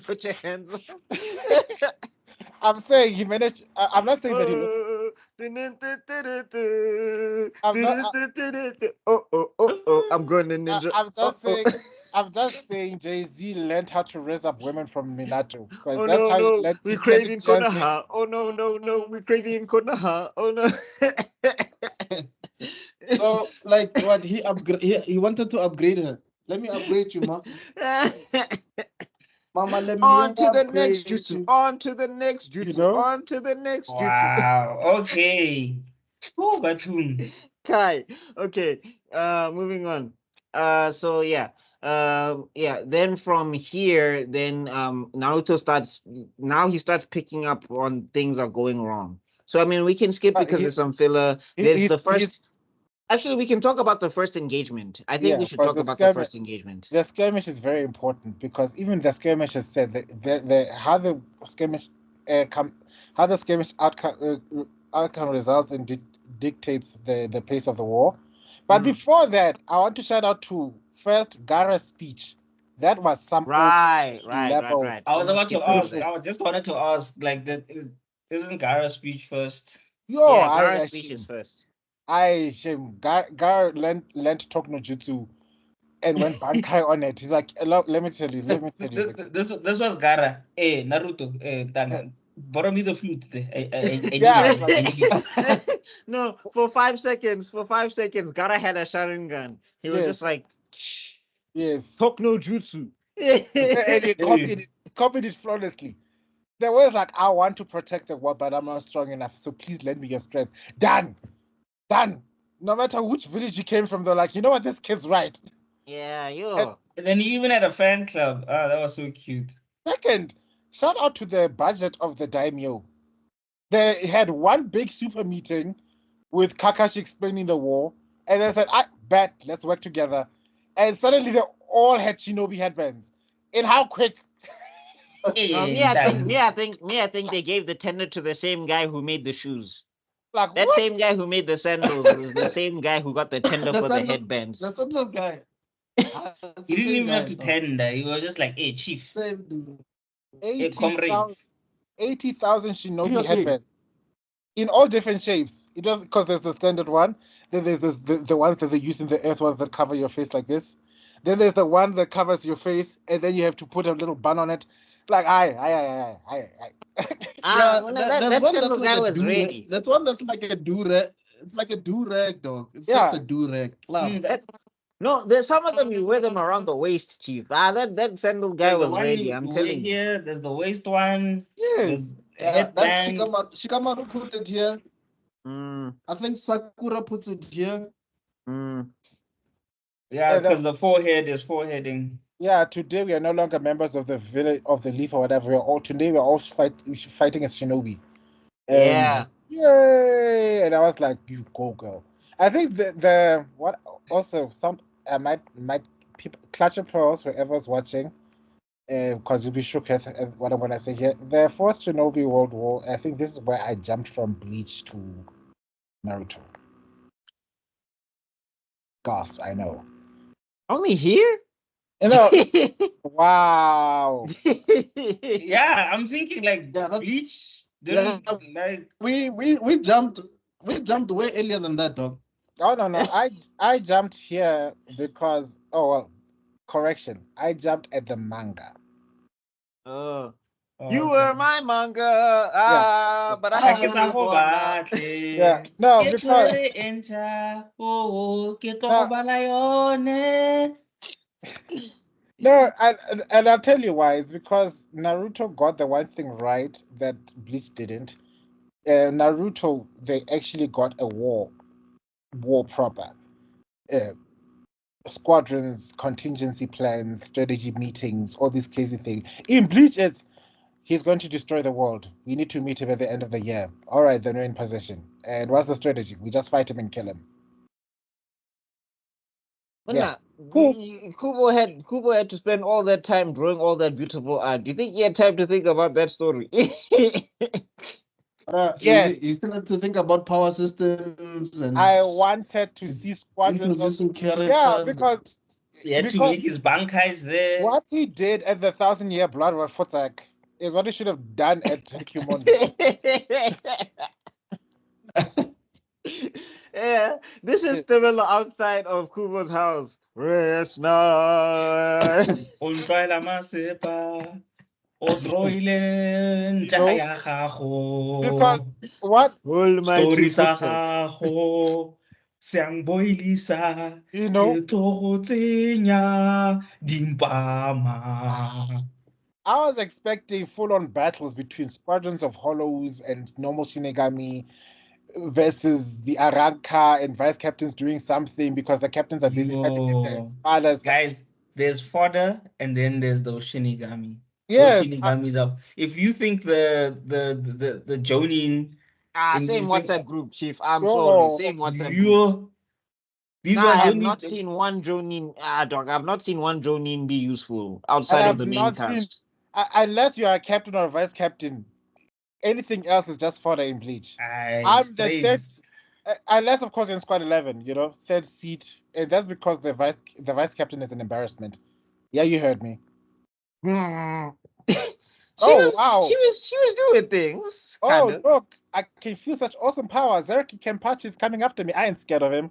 put your hands up. I'm saying he managed. I'm not saying that he looks. I'm going to ninja. I'm just saying Jay-Z learned how to raise up women from Minato, because Oh that's how he no, learned. we crazy in Konoha. Oh no, we crazy in Konoha. Oh no. So like what he wanted to upgrade her. Let me upgrade you, ma. Mama, let me On to the upgrade next jutsu. you. On to the next jutsu. You know? On to the next jutsu. Wow. Okay. Oh, Batum. Kai. Okay. Moving on. So yeah. Yeah. Then from here, then Naruto starts. Now he starts picking up on things are going wrong. So I mean, we can skip because there's some filler. There's the first. Actually, we can talk about the first engagement. I think we should talk about the first engagement. The skirmish is very important, because even the skirmish has said that how the skirmish outcome results and dictates the pace of the war. But before that, I want to shout out to first Gaara's speech. That was some Right. level. I was about to ask. Beautiful. I just wanted to ask, like, isn't Gara's speech first? Yo, Yeah, I Gara's speech is first. shame. Gar learned to talk no jutsu and went bankai on it. He's like, let me tell you. This was Gara. Naruto. Tanga. Borrow me the flute. I need Yeah, it. I need it. No, for 5 seconds, Gara had a Sharingan. He was just Yes. like, Yes. talk no jutsu. And he copied it flawlessly. There was like, I want to protect the world, but I'm not strong enough. So please lend me your strength. Done. No matter which village you came from, they're like, you know what, this kid's right. Yeah, And yo. And then he even had a fan club. Ah, that was so cute. second, shout out to the budget of the daimyo. They had one big super meeting with Kakashi explaining the war, and they said, I bet, let's work together. And suddenly they all had shinobi headbands. And how quick? I think they gave the tender to the same guy who made the shoes. Like, That what? same guy who made the sandals was the same guy who got the tender for the headbands. That's not the guy. He didn't even have to tender. He was just like, hey, chief. Same dude. Hey, comrades. 80,000 shinobi Yeah. headbands in all different shapes. It was because there's the standard one, then there's the ones that they use in the earth ones that cover your face like this. Then there's the one that covers your face, and then you have to put a little bun on it. Like, aye. Yeah, That one that's sandal guy like a was do-rag. ready. That's one that's like a do-rag. It's like a do-rag, dog. It's Yeah. just a do-rag. No, there's some of them you wear them around the waist, chief. That sandal guy There's the was one ready. you I'm wear telling you. here. There's the waist one. Yes. There's That's headband. Shikamaru put it here. Mm, I think Sakura puts it here. mm. Yeah, because the forehead is foreheading. Yeah, today we are no longer members of the village of the leaf or whatever. Today we're all fighting as shinobi. Yeah. Yay! And I was like, you go, girl. I think the what also some might people Clutch of Pearls, whoever's watching, because you'll be shook at what I'm gonna say here. The first Shinobi World War, I think this is where I jumped from Bleach to Naruto. Gasp, I know. Only here? You know, wow. Yeah, I'm thinking like Bleach didn't like. We jumped way earlier than that, dog. Oh no. I jumped here because correction. I jumped at the manga. You were my manga. But I Ke tsa go batle. Yeah. No, Ke because tshwere e ntjha. Ke tlo go bala yone. no, and I'll tell you why. It's because Naruto got the one thing right that Bleach didn't. Naruto, they actually got a war proper. Squadrons, contingency plans, strategy meetings, all these crazy things. In Bleach, it's he's going to destroy the world. We need to meet him at the end of the year. All right, then we're in position. And what's the strategy? We just fight him and kill him. Yeah. Kubo had to spend all that time drawing all that beautiful art. Do you think he had time to think about that story? Yes. You still have to think about power systems and I wanted to see squadrons introducing characters. Yeah, because he had to make his bankais there. What he did at the 1,000-year blood war Futsak is what he should have done at Hyumonda. Yeah, this is still outside of Kubo's house. Rest now. Because what Almighty story sa gago seang boilisa you know, ke tlo go tsenya dimpama. I was expecting full-on battles between squadrons of hollows and normal Shinigami versus the Aranka and vice captains doing something because the captains are busy fighting these spiders. Guys, there's fodder and then there's those Shinigami. Yes, those Shinigamis up. If you think the Jonin same WhatsApp group, Chief. I'm sorry, same WhatsApp group. These I have not seen one Jonin. Dog, I've not seen one Jonin be useful outside of the main cast. Unless you are a captain or a vice captain, anything else is just fodder in Bleach. I'm the third, unless of course in Squad 11, third seat, and that's because the vice captain is an embarrassment. Yeah, you heard me. she Oh, was wow. she was doing things. Oh, Kinda. look, I can feel such awesome power. Zerky Kenpachi is coming after me. I ain't scared of him.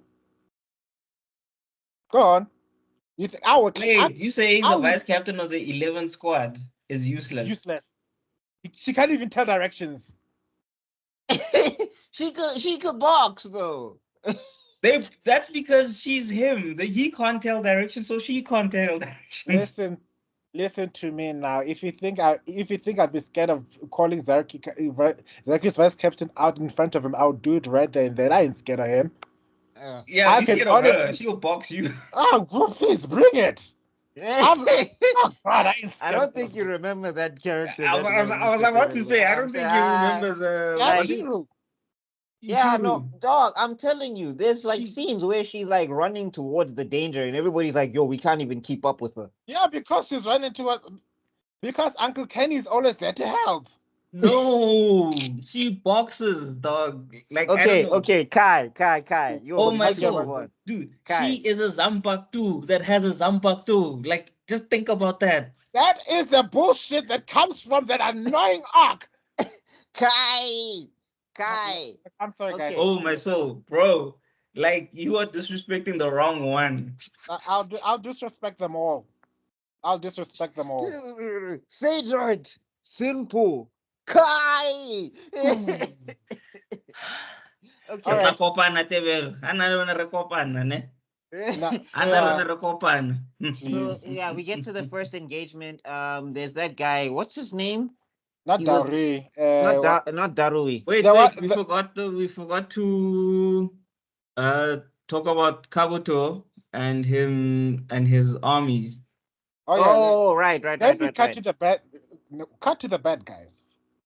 Go on. You think I would? Wait, you saying I the would vice captain of the 11 squad is useless? useless. She can't even tell directions. she could box though. That's because she's him. He can't tell directions, so she can't tell directions. Listen to me now. If you think I'd be scared of calling Zarky's vice captain out in front of him, I would do it right there and then. I ain't scared of him. Yeah, I be can scared of her. honestly. She'll box you. Oh, please bring it. Oh God, I ain't scared. I don't of think this. you remember that character. I was about to say, I don't think he remembers. Yeah, like- Ichiro. Yeah, no, Ichiro. dog. I'm telling you, there's like She- scenes where she's like running towards the danger, and everybody's like, "Yo, we can't even keep up with her." Yeah, because she's running towards. Because Uncle Kenny is always there to help. No, she boxes, dog. Like I don't Okay, know. okay, Kai. Yo, Oh you my have to soul. move soul, on. dude. Kai. She is a Zampak too that has a Zampak too. Like, just think about that. That is the bullshit that comes from that annoying arc. Kai. I'm sorry, guys. Okay. Oh my soul, bro. Like, you are disrespecting the wrong one. I'll disrespect them all. I'll disrespect them all. Say George. Simple. Kai. Okay. All right. Kopana tebel. Ana lona re kopana, ne? Now, Ana lona re kopana. So please. yeah, we get to the first engagement. There's that guy. What's his name? Not He was- Dauri. Not Darui. Wait, There wait, wa- we forgot to talk about Kabuto and him and his armies. Oh yeah. Oh, right. Then we cut to the bad. No, cut to the bad guys.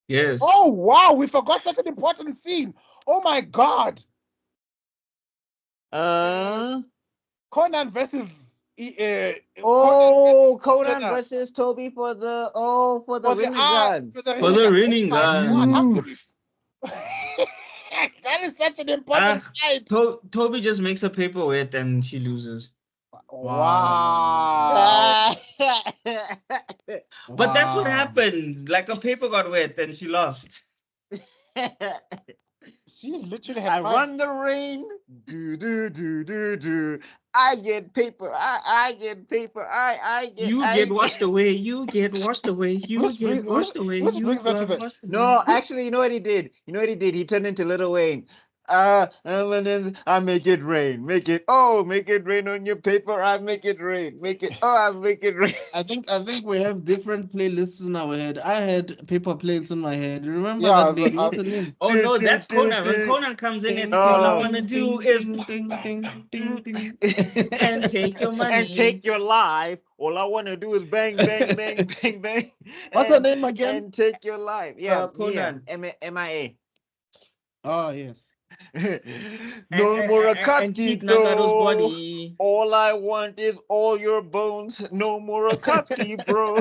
Yes. Oh wow, we forgot such an important scene. Oh my God. Conan versus. Conan versus Toby for the Rinnegan. For the Rinnegan. How could we? That is such an important fight. Toby just makes a paperweight and she loses. Wow. But that's what happened. Like, a paper got wet and she lost. She literally had I run the rain. Do. I get paper. I get paper. I get. You get washed away. You get washed away. You Which get brings- washed away. which You brings us to got the- washed away. No, actually, you know what he did? He turned into Little Wayne. And then I make it rain. Make it rain on your paper. I make it rain. I make it rain. I think we have different playlists in our head. I had paper plates in my head. Remember Yeah, that lady? What's her name? Oh no, that's Conan. When Conan comes in, it's all I want to do is and take your money and take your life. All I want to do is bang, bang, bang, bang, bang. What's her name again? And take your life. Yeah, Conan. MIA. Oh yes. No more and keep Nagaro's Akatsuki, body. all I want is all your bones. No more Akatsuki, bro.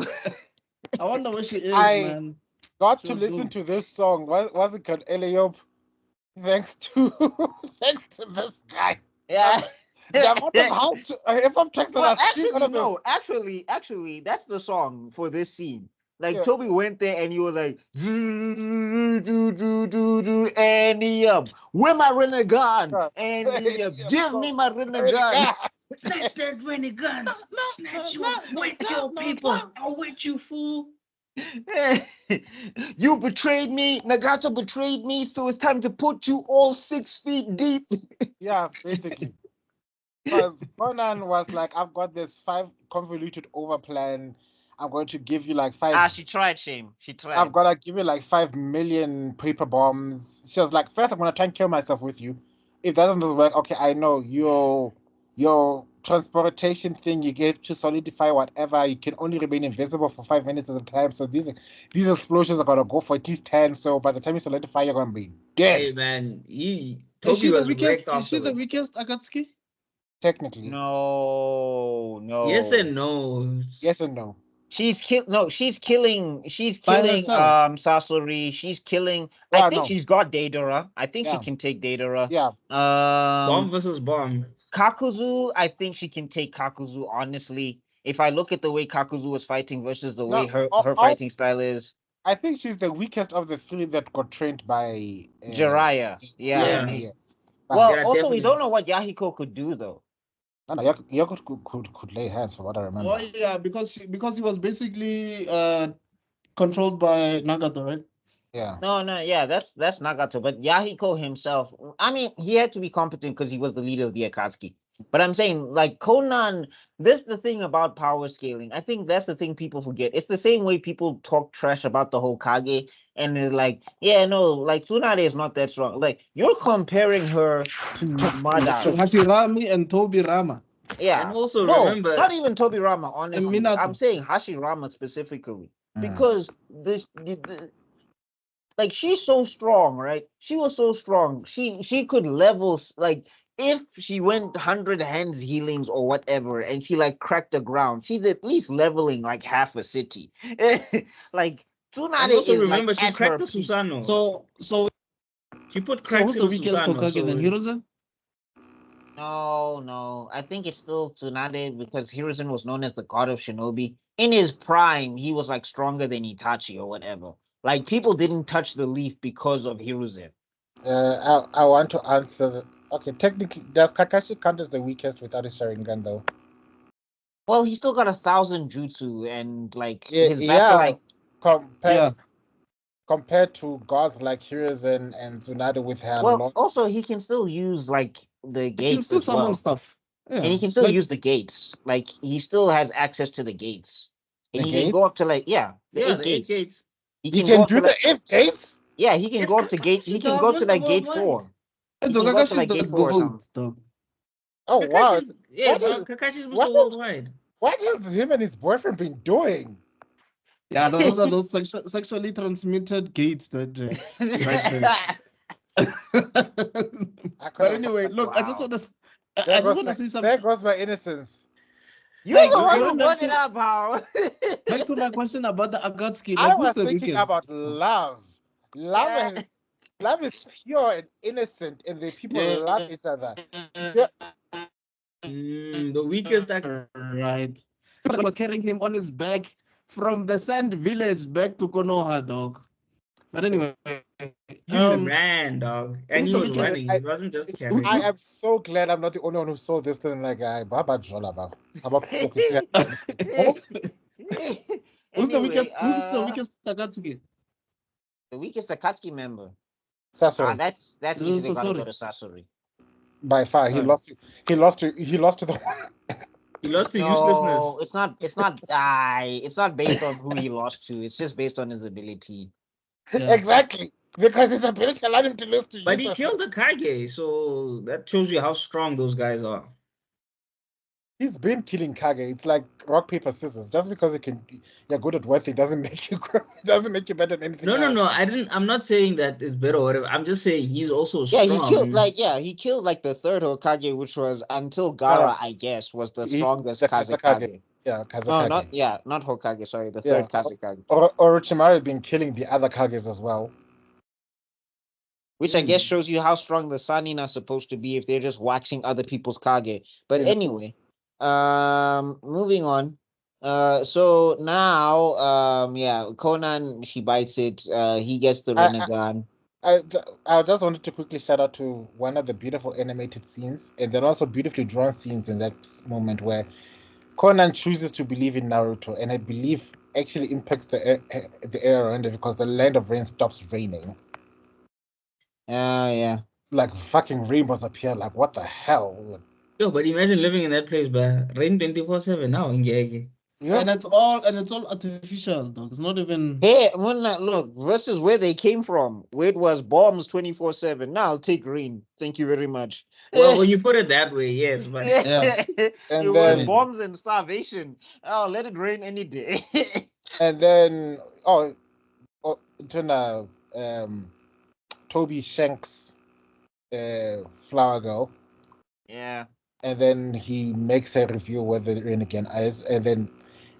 I wonder where she is, I- man. Got She to was listen good. to this song. Was it called Eliop? Thanks to this guy. Yeah. The amount of house if I'm tracks that Well, are spring out actually, of this. no. Actually, that's the song for this scene. Like Yeah. Toby went there and he was like, do, Annie up. Where my Rinnegan? Annie up. Give me my Rinnegan. Snatch that guns. Snatch you with your paper. I'll wet you, fool. You betrayed me. Nagato betrayed me, so it's time to put you all 6 feet deep. Yeah, basically. Because Conan was like, I've got this 5 convoluted over plan. I'm going to give you like 5. She tried, Shame. She tried. I've got to give you like 5 million paper bombs. She was like, first I'm going to try and kill myself with you. If that doesn't work, okay, I know your transportation thing you gave to solidify whatever, you can only remain invisible for 5 minutes at a time. So these explosions are going to go for at least 10. So by the time you solidify, you're going to be dead. Hey man, Is Toby she the was weakest? wrecked Is she the afterwards. weakest Akatsuki? Technically. No. Yes and no. Yes and no. She's killing. By herself? Sasori. She's killing. Yeah, I think no. she's got Deidara. I think she Yeah. can take Deidara. Yeah. Bomb versus bomb. Kakuzu. I think she can take Kakuzu. Honestly, if I look at the way Kakuzu was fighting versus the No, way her all- fighting style is, I think she's the weakest of the three that got trained by Jiraiya. Yeah. Yeah. Yes. Well, Yeah, also we definitely. don't know what Yahiko could do though. No, Yoko could lay hands for what I remember. Oh yeah, because he was basically controlled by Nagato, right? Yeah. No, yeah, that's Nagato. But Yahiko himself, I mean, he had to be competent because he was the leader of the Akatsuki. But I'm saying, like Conan, that's the thing about power scaling. I think that's the thing people forget. It's the same way people talk trash about the whole Kage, and they're like, yeah, no, like Tsunade is not that strong. Like you're comparing her to Madara. Hashirami and Tobirama. Yeah. And also No, remember, not even Tobirama, honestly. Minato. I'm saying Hashirama specifically. Because like she's so strong, right? She was so strong. She could level like if she went 100 hands healings or whatever, and she like cracked the ground, she's at least leveling like half a city. Like and Tsunade also is remember, like she at her cracked the peak. Susano. So She put cracks who's in the the weakest Susano. Hokage then? So Hiruzen? No, I think it's still Tsunade because Hiruzen was known as the god of shinobi. In his prime, he was like stronger than Itachi or whatever. Like people didn't touch the leaf because of Hiruzen. I want to answer. Okay, technically, does Kakashi count as the weakest without his Sharingan though? Well, he still got 1,000 jutsu and like Yeah, his battle like compared compared to gods like Hiruzen and Tsunade with her well, long. also he can still use like the He can gates still as summon well. stuff. Yeah. And he can still Like, use the gates. Like he still has access to the gates. And The he can go up gates? to like the yeah, eight the eight gates. gates. He He can go can up to do the like 8 gates? yeah, he can It's go up to gate. Kakashi, He can dog, go up to Mr. like gate Worldwide. 4. He can go up Tokakashi to is like the gate 4 or something. goat, dog. Oh wow! Kakashi, yeah, What dog, is Kakashi's Mr. what is Worldwide. what has him and his boyfriend been doing? Yeah, those are those sexually transmitted gates that right there. But anyway, look, I just Wow. want to I just want to say There something. goes my innocence. You're Like, the one who going brought it up, how? back to my question about the Akatsuki, I like who's was the thinking weakest? about love. Love is pure and innocent, and the people love each other. Yeah. The weakest actor. Right. He was carrying him on his back from the sand village back to Konoha, dog. But anyway, He ran, dog. And who's he the was weakest? running. He wasn't just carrying. I am so glad I'm not the only one who saw this thing. Like, Baba Jola, about Who's the Anyway, weakest? Who's the weakest Akatsuki? the weakest Akatsuki member. Sasori. That's This is easily gotta go Sasori. to Sasori. By far, he Right. lost to the He lost to No, uselessness. it's not it's not based on who he lost to. It's just based on his ability. Yeah. Exactly. Because his ability allowed him to lose to But he useless. killed the Kage, so that shows you how strong those guys are. He's been killing Kage. It's like rock, paper, scissors. Just because you're good at worthy doesn't make you better than anything else. No. I'm not saying that it's better or whatever. I'm just saying he's also Yeah, strong. he killed like the third Hokage, which was until Gara, I guess, was the strongest the Kazekage. Yeah, No, Kazekage. not Hokage, sorry, the Yeah. third Kazekage. Orochimaru been killing the other Kages as well. Which I guess shows you how strong the Sanin are supposed to be if they're just waxing other people's Kage. But Yeah. anyway, moving on. So now, Conan, she bites it. He gets the Rinnegan. I just wanted to quickly shout out to one of the beautiful animated scenes, and then also beautifully drawn scenes in that moment where Conan chooses to believe in Naruto, and I believe actually impacts the air around it because the land of rain stops raining. Yeah. Like fucking rainbows appear. Like what the hell? Yo, but imagine living in that place, but rain 24/7 now in Gege. Yeah. And it's all artificial, dog. It's not even. Hey, look, versus where they came from, where it was bombs 24/7. Now I'll take rain. Thank you very much. Well, when you put it that way, yes, but Yeah. And it then was bombs and starvation. Oh, let it rain any day. and then Toby Shanks Flower Girl. Yeah. And then he makes her reveal where the Rinnegan is, and then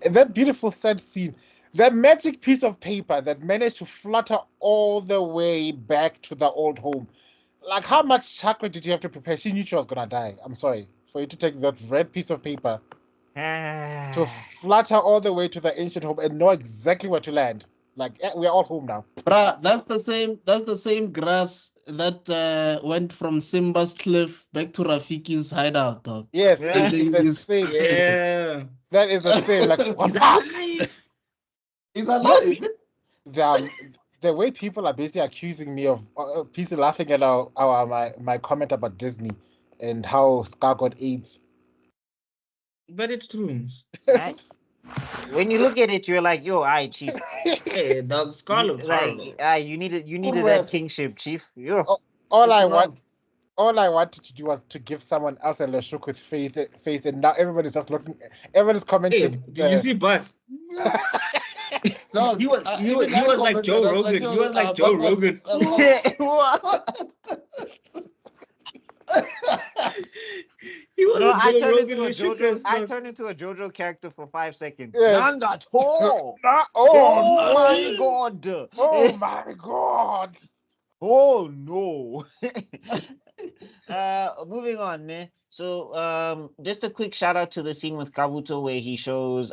that beautiful sad scene, that magic piece of paper that managed to flutter all the way back to the old home. Like, how much chakra did you have to prepare? She knew she was gonna die. I'm sorry for you to take that red piece of paper to flutter all the way to the ancient home and know exactly where to land. Like we're all home now. Bruh, that's the same. That's the same grass that went from Simba's cliff back to Rafiki's hideout, dog. Yes, Yeah. it's the same. Yeah. That is the same. Like He's alive. He's alive. The way people are basically accusing me of people laughing at my comment about Disney and how Scar got AIDS. But it's true. Right? When you look at it, you're like, yo, I chief. Hey, dog, Scarlet Like, Horror. you needed ref. that kingship, chief. Yo. All It's I rough. wanted to do was to give someone else a Leshuk with face, and now everybody's just looking. Everybody's Hey, commenting. did you see Buck? No, He was even I like commented, Joe I was Rogan. yo, He was like Buck Joe was- Rogan. What? He was No, a I Joe turned Rogan into a with JoJo. sugar. I turned into a JoJo character for 5 seconds. Yes. Nanga Oh, Oh my no. god! oh my god! Oh no! Moving on, ne? So just a quick shout out to the scene with Kabuto where he shows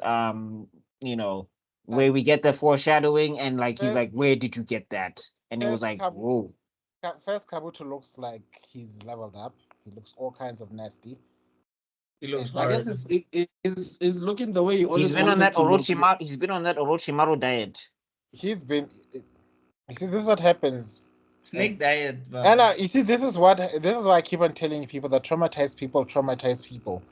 you know, where we get the foreshadowing and like he's First- like, where did you get that? And it was first like, whoa. First, Kabuto looks like he's leveled up. He looks all kinds of nasty. He looks I guess hard. it's looking the way he always He's been on wanted that to look. Orochimaru. He's been on that Orochimaru diet. He's been. You see, this is what happens. Snake diet. And you see, this is why I keep on telling people that traumatized people.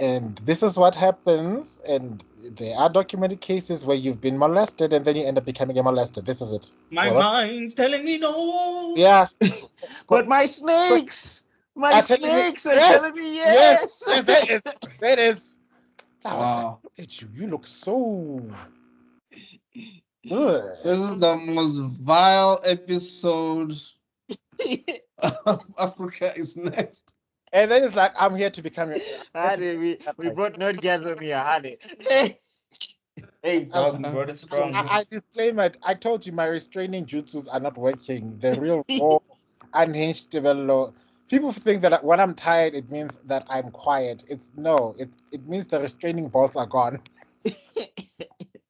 And this is what happens. And there are documented cases where you've been molested and then you end up becoming a molester. This is it. My Well, mind's telling me no. Yeah. But my snakes, my Are telling me- snakes are yes, telling me yes. That is. I was like, Wow, look at you. You look so good. this is the most vile episode of Africa is Next. And then it's like, I'm here to become your. Honey, we brought Nerdgasm here, honey. Hey, dog, you brought it strong. I disclaim it. I told you my restraining jutsus are not working. The real raw, unhinged develop. People think that when I'm tired, it means that I'm quiet. It means the restraining bolts are gone.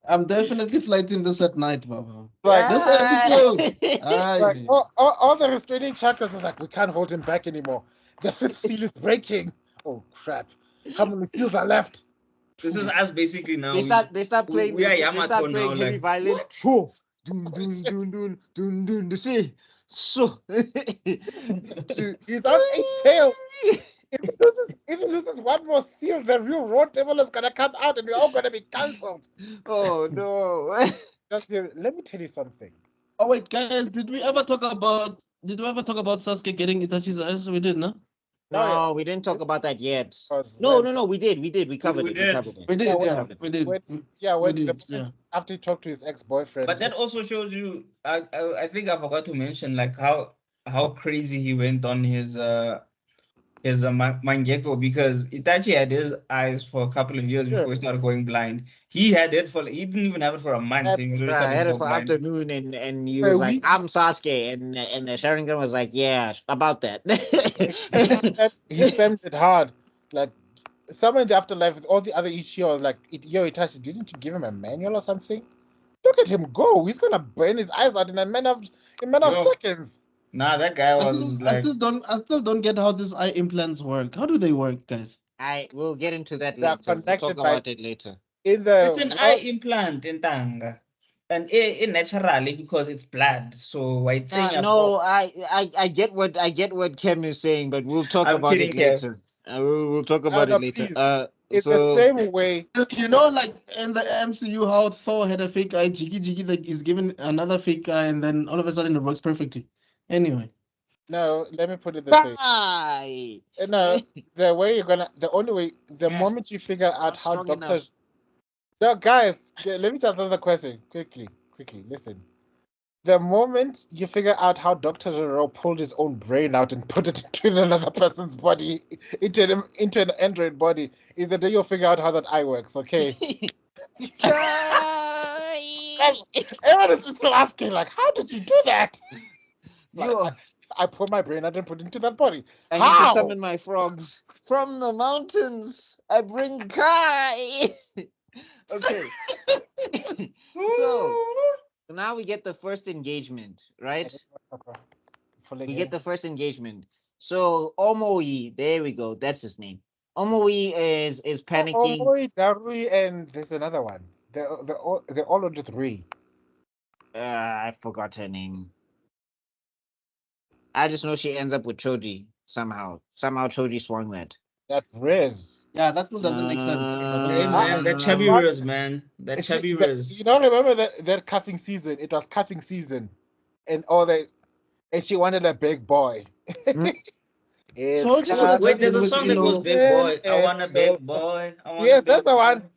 I'm definitely flighting this at night, Baba. Like, This episode. like Aye. all the restraining chakras is like, we can't hold him back anymore. The fifth seal is breaking. Oh crap! How many seals are left? This is us basically now. They start playing. we are They Yamato start playing now, heavy like, violin. what? Oh, dun dun dun dun dun dun. The sea. So He's on its tail. If he loses one more seal, the real raw devil is gonna come out, and we're all gonna be cancelled. Oh no! Let me tell you something. Oh wait, guys, did we ever talk about Sasuke getting Itachi's eyes? We did, no? No, we didn't talk about that yet. Because No, when- no, no. We did. We covered we it. did. We covered it. We did, Yeah, yeah, when- we did. when- We when did, the- yeah. after he talked to his ex-boyfriend. But that also shows you. I think I forgot to mention like how crazy he went on his Mangekyo, because Itachi had his eyes for a couple of years before he Yes. started going blind. He had it for he didn't even have it for a month. That- He was already I starting had to it go for blind. afternoon, and he Hey, was like, we- "I'm Sasuke," and the Sharingan was like, "Yeah, about that." he spammed it hard. Like somewhere in the afterlife with all the other Ichigo was like, yo, Itachi, didn't you give him a manual or something? Look at him go. He's gonna burn his eyes out in a matter of Yo. seconds. Nah, that guy I was like, still don't get how these eye implants work. How do they work, guys? I will get into that They are later. We'll connected talk by- about it later. In the it's an eye implant in Tanga. And it naturally because it's blood. So I think No, I get what Kem is saying, but we'll talk I'm about kidding, it Kev. later. We'll talk about no, it later. please. It's So the same way. You know, like in the MCU, how Thor had a fake eye, Jiggy, like is given another fake eye, and then all of a sudden it works perfectly. Anyway, No, let me put it this way. bye. No, the only way, the Yeah. moment you figure out Not how strong enough. doctors. No, guys, let me ask another question quickly. Listen. The moment you figure out how Dr. Zero pulled his own brain out and put it into another person's body, into an android body, is the day you'll figure out how that eye works, okay? Everyone is still asking, like, how did you do that? You- I pull my brain out and put it into that body. I need How? to summon my frogs from the mountains. I bring Kai. Okay. So now we get the first engagement, right? We get the first engagement. So Omoi, there we go. That's his name. Omoi is panicking. Omoi, Darui, and there's another one. They're all under 3. I forgot her name. I just know she ends up with Choji somehow. Somehow Choji swung that. That's Riz. Yeah, that still doesn't make sense. Hey man, that chubby Riz, man. That chubby Riz. You don't remember that cuffing season? It was cuffing season, and all that, and she wanted a big boy. Told you so. Wait, there's a song that goes "Big Boy." I want a big boy. Yes, that's the one.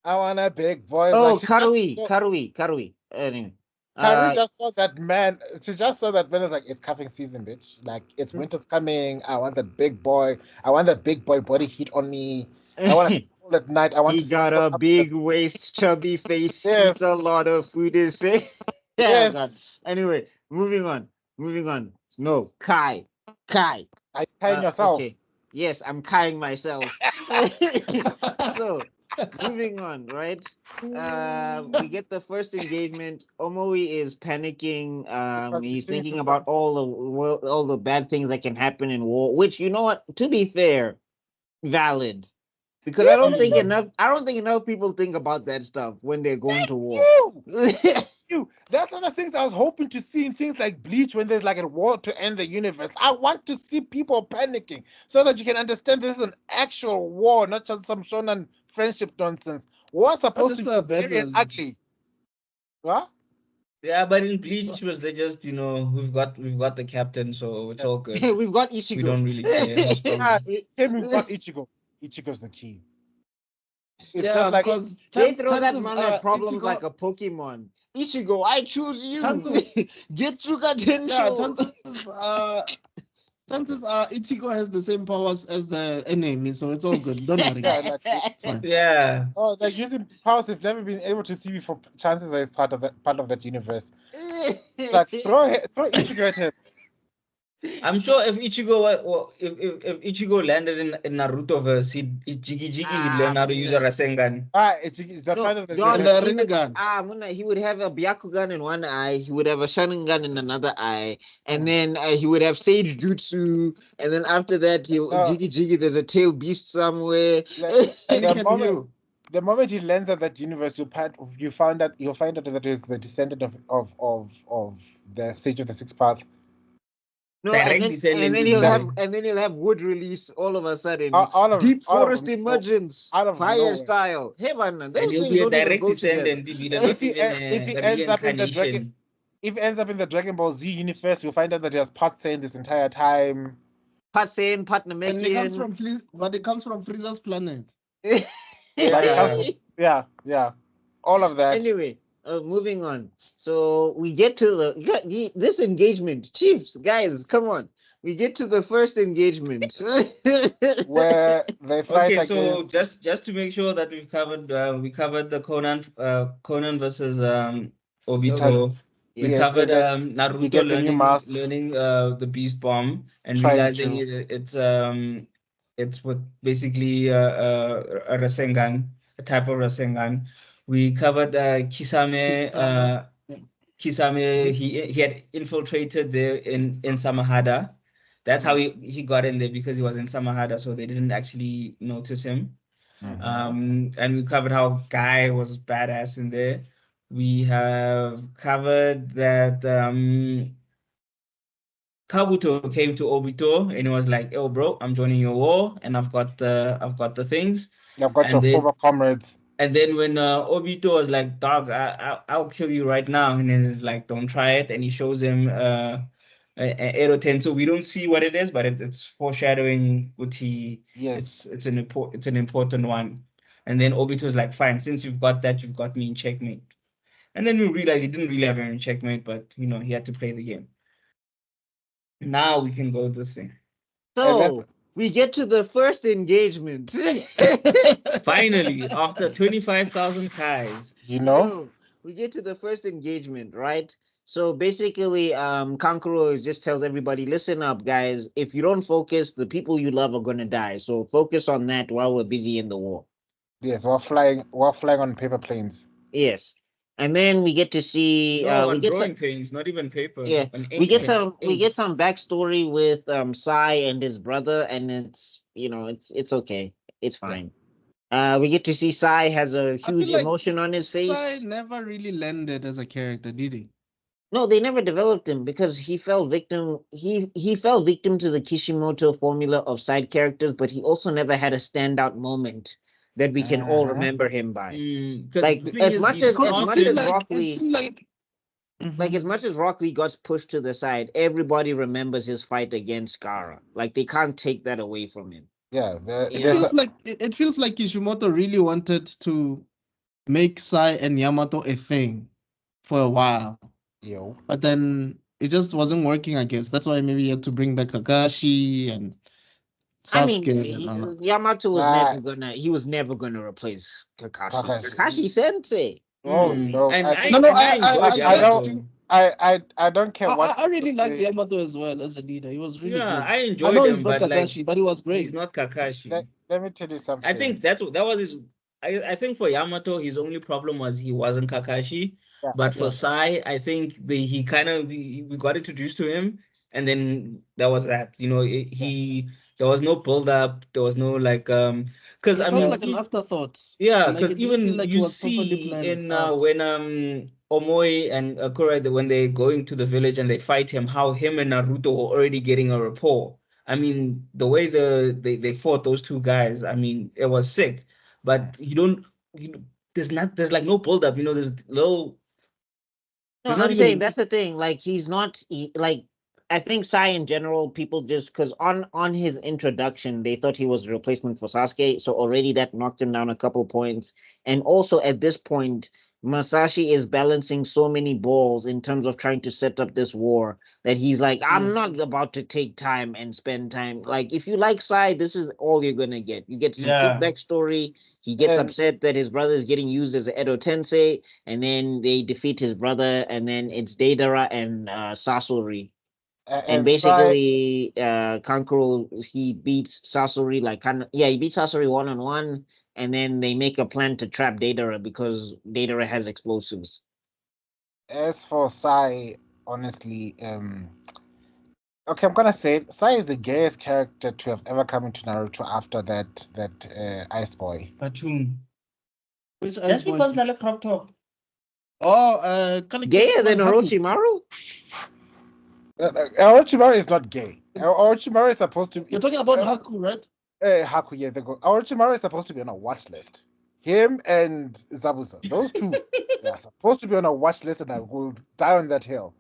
I want a big boy. Oh, Like, Karui. Anyway. Karui just saw that man. She just saw that man. Is like, it's cuffing season, bitch. Like, it's winter's coming. I want the big boy. I want the big boy body heat on me. I want to cool at night. I want. He got a big waist, chubby face. Yes. Eats a lot of food. Is say. Yes. God. Anyway, moving on. No, Kai. I kind yourself. Okay. Yes, I'm Kaiing myself. So, moving on, right? We get the first engagement. Omoi is panicking. He's thinking about all the bad things that can happen in war. Which, you know what? To be fair, valid. Because I don't think enough people think about that stuff when they're going to war. That's one of the things I was hoping to see in things like Bleach when there's like a war to end the universe. I want to see people panicking so that you can understand this is an actual war, not just some shonen friendship nonsense. War's supposed to be scary and ugly. What? Yeah, but in Bleach was they just, we've got the captain, so it's all good. We've got Ichigo. We don't really care. We've got Ichigo. Ichigo's the key. It's yeah, just like because they throw that man at problems Ichigo, like a Pokemon. Ichigo, I choose you. Get Suga Tensho. Yeah, chances are Ichigo has the same powers as the enemy, so it's all good. Don't worry. It's fine. Yeah. Oh, they're using powers they've never been able to see before. Chances are it's part of that universe. Like throw Ichigo at him. I'm sure if Ichigo landed in Naruto verse, Jiggy he'd learn how to use a Rasengan. It's the fight of the Rinnegan. He would have a Byakugan in one eye, he would have a Sharingan in another eye, and then he would have Sage Jutsu, and then after that Jiggy, there's a tail beast somewhere. The moment he lands at that universe, you'll find out that he's the descendant of the Sage of the Sixth Path. No, and then he'll have wood release all of a sudden. Deep forest emergence, fire nowhere. Style. Hey man, and he'll be a direct descendant. If he ends up in the Dragon Ball Z universe, you'll find out that he has Pat Sane this entire time. Pat Sane, Pat Namekian. And it comes from Frieza's planet. Yeah, all of that. Anyway, moving on. So we get to this engagement. Chiefs, guys, come on. We get to the first engagement. Where they fight against... so just to make sure that we covered the Conan versus Obito. We covered Naruto learning the beast bomb and realizing it's with basically a Rasengan, a type of Rasengan. We covered Kisame. Kisame, he had infiltrated there in Samahada. That's how he got in there, because he was in Samahada, so they didn't actually notice him. And we covered how Guy was badass in there. We have covered that Kabuto came to Obito and he was like, "Oh, bro, I'm joining your war, and I've got the things. I've got your former comrades." And then when Obito was like, "Dog, I'll kill you right now," and he's like, "Don't try it," and he shows him Edo Tensou. We don't see what it is, but it's foreshadowing. Yes, it's an important one. And then Obito's like, "Fine, since you've got that, you've got me in checkmate." And then we realize he didn't really have him in checkmate, but he had to play the game. Now we can go this thing. So we get to the first engagement. Finally, after 25,000 Kais. We get to the first engagement, right? So basically, Kankuro just tells everybody, listen up, guys. If you don't focus, the people you love are gonna die. So focus on that while we're busy in the war. Yes, we're flying on paper planes. Yes. And then we get to see No, we on get drawing paints, not even paper. yeah, On we ink get pen. some backstory with Sai and his brother, and it's it's okay. It's fine. We get to see Sai has a I huge feel like emotion on his Sai face. never really landed as a character, did he? No, they never developed him because he fell victim. He fell victim to the Kishimoto formula of side characters, but he also never had a standout moment that we can all remember him by. Because Like the thing as is, much he as as much as started Rock it Lee, seemed like like as much as Rock Lee got pushed to the side, everybody remembers his fight against Gaara. Like they can't take that away from him. Yeah, it there's feels like it feels like Kishimoto really wanted to make Sai and Yamato a thing for a while, yo. but then it just wasn't working. I guess that's why maybe he had to bring back Kakashi and I mean, Sasuke and all that. Yamato was Nah. never gonna replace Kakashi. Kakashi. Kakashi Sensei. Oh no, and I I, think No, no, and I enjoyed I Yamato. don't I don't care what I really people liked say. Yamato as well as a leader. He was really Yeah, good. I I enjoyed know him, he's not but like Kakashi, but he was great. he's not Kakashi. Let me tell you something. I think that was his. I think for Yamato, his only problem was he wasn't Kakashi. Yeah. But for Yeah. Sai, I think he kind of we got introduced to him, and then that was that. There was no build up. There was no like because It I felt mean like an afterthought. yeah, Like because it didn't feel even like you it was properly see planned in out. when Omoi and Akura when they going to the village and they fight him, how him and Naruto were already getting a rapport. I mean, the way they fought those two guys, I mean, it was sick. But you don't there's like no build up, there's No, not I'm saying even that's the thing. Like he's not like I think Sai in general, people just because on his introduction they thought he was a replacement for Sasuke, so already that knocked him down a couple points. And also at this point, Masashi is balancing so many balls in terms of trying to set up this war that he's like, I'm not about to take time and spend time. Like if you like Sai, this is all you're gonna get. You get some cute backstory. He gets And- upset that his brother is getting used as an Edo Tensei, and then they defeat his brother, and then it's Deidara and Sasori. And basically, Kankuro he beats Sasori he beats Sasori 1-on-1, and then they make a plan to trap Deidara because Deidara has explosives. As for Sai, honestly, okay, I'm gonna say it. Sai is the gayest character to have ever come into Naruto after that Ice Boy. Cartoon. Which Just because Nala crop top. Gayer than Orochimaru? Orochimaru is not gay. Orochimaru is supposed to be. You're talking about Haku, right? Haku, yeah, they go. Orochimaru is supposed to be on a watch list. Him and Zabuza, those two, are supposed to be on a watch list, and I will die on that hill.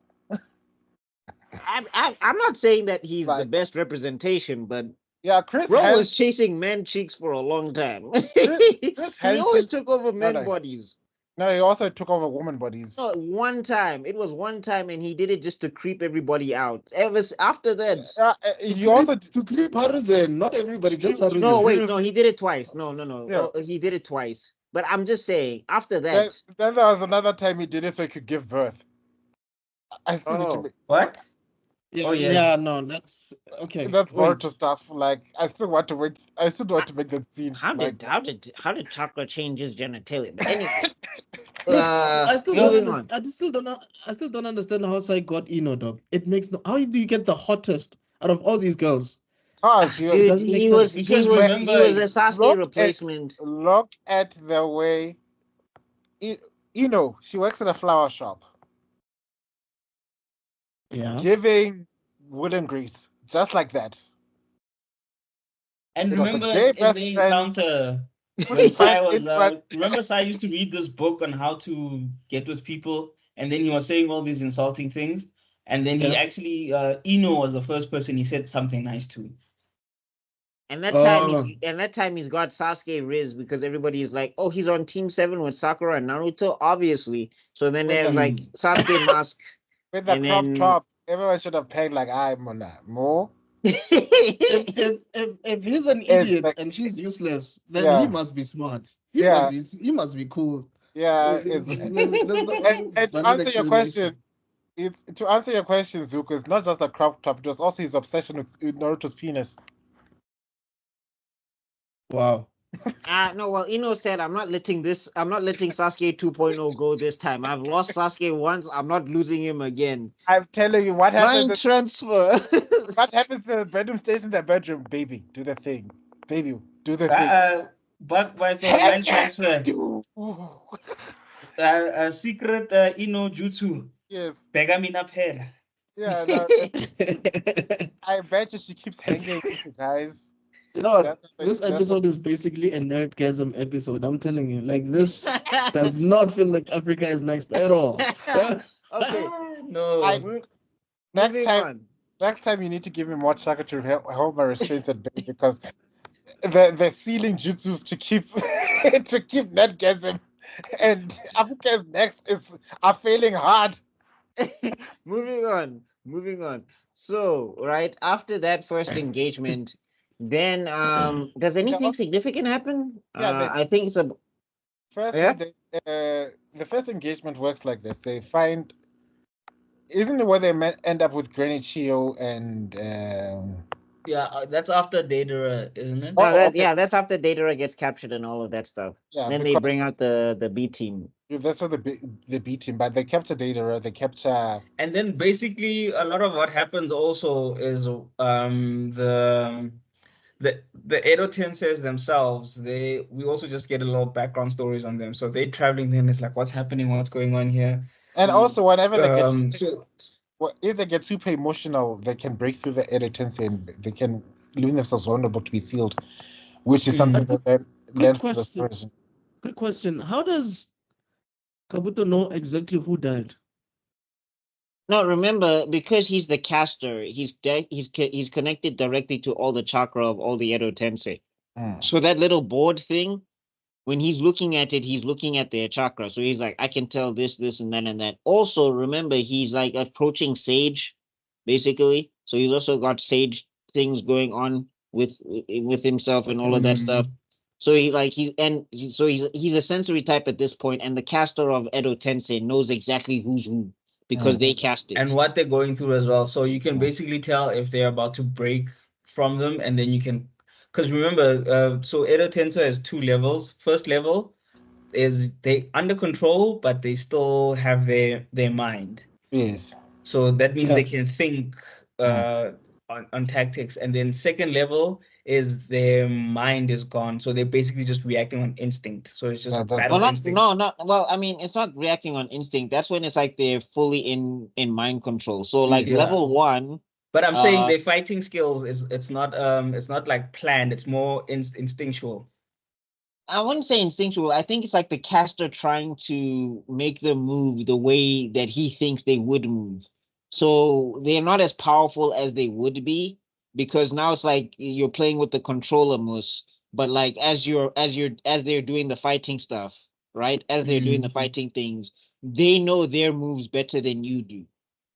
I'm not saying that he's the best representation, but yeah, Chris Bro was chasing man cheeks for a long time. Chris he always took over men bodies. No, he also took over woman bodies. No, one time. It was one time, and he did it just to creep everybody out. After that, you also to creep Haruzen, not everybody, just Haruzen. No, wait, no, he did it twice. No. Yeah. He did it twice. But I'm just saying, after that. Then there was another time he did it so he could give birth. I still need to make... What? Yeah, no, that's okay. That's Boruto stuff. Like, I still want to make that scene. How did Chakra change his genitalia? But anyway, I still don't understand how Sai got Ino, dog. It makes no. How do you get the hottest out of all these girls? He was a Sasuke replacement. Look at the way, she works at a flower shop. Yeah. Giving wooden grease, just like that. And remember in the encounter when Sai was remember Sai used to read this book on how to get with people, and then he was saying all these insulting things, and then he actually Ino was the first person he said something nice to. And that time he's got Sasuke Riz because everybody is like, oh, he's on Team 7 with Sakura and Naruto, obviously. So then they have like Sasuke mask. With the crop top, everyone should have pegged like I'm on that more. if he's an idiot and she's useless, then he must be smart. He must be cool. Yeah. And to answer your question, It's to answer your question, Zuko. It's not just a crop top. It was also his obsession with Naruto's penis. Wow. No, well, Ino said I'm not letting Sasuke 2.0 go this time. I've lost Sasuke once, I'm not losing him again. I'm telling you, what happens? Mind transfer. What happens to the bedroom stays in the bedroom, baby. Do the thing, baby. Do the thing. But why is the Heck mind yeah! transfer? Ooh. A secret Ino jutsu. Yes. Pegamina pera. Yeah. No, I bet you she keeps hanging with you guys. You know what? That's This episode is basically a nerdgasm episode. I'm telling you, like this does not feel like Africa is next at all. Okay, No. Next moving time, on. next time you need to give me more chakra to hold my restraints at bay because the ceiling jutsus to keep to keep netgasm and Africa's next are failing hard. Moving on. So, right after that first engagement, then does anything also- significant happen? Yeah, I think it's a firstly, yeah. the first engagement works like this. They find, isn't it where they end up with Granny Chio and Yeah, that's after Daedra, isn't it? Oh, No, okay. that's after Datara gets captured and all of that stuff. Yeah, Then they because bring out the B team. that's what they beat him, but they capture Data, they capture. And then basically a lot of what happens also is the Edo Tensei's themselves, we also just get a little background stories on them. So they're traveling then it's like what's happening, what's going on here. And also, whenever they get So if they get super emotional, they can break through the Edo Tensei and they can leave themselves vulnerable to be sealed, which is something that they learned from the stories. Quick question. How does Kabuto know exactly who died? No, remember, because he's the caster, he's connected directly to all the chakra of all the Edo Tensei. So that little board thing, when he's looking at it, he's looking at their chakra. So he's like, I can tell this, and that, and that. Also, remember, he's like approaching Sage, basically. So he's also got Sage things going on with himself and all of that stuff. So he's a sensory type at this point, and the caster of Edo Tensei knows exactly who's who because they cast it. And what they're going through as well. So you can basically tell if they're about to break from them, and then you can, because remember, so Edo Tensei has 2 levels. First level is they under control, but they still have their mind. Yes. So that means they can think on tactics. And then second level is their mind is gone. So they're basically just reacting on instinct. So it's just battle instinct. Well, I mean, it's not reacting on instinct. That's when it's like they're fully in mind control. So like level 1. But I'm saying their fighting skills it's not like planned. It's more instinctual. I wouldn't say instinctual. I think it's like the caster trying to make them move the way that he thinks they would move. So they're not as powerful as they would be because now it's like you're playing with the controller moose. But like as they're doing the fighting stuff, right? As they're doing the fighting things, they know their moves better than you do.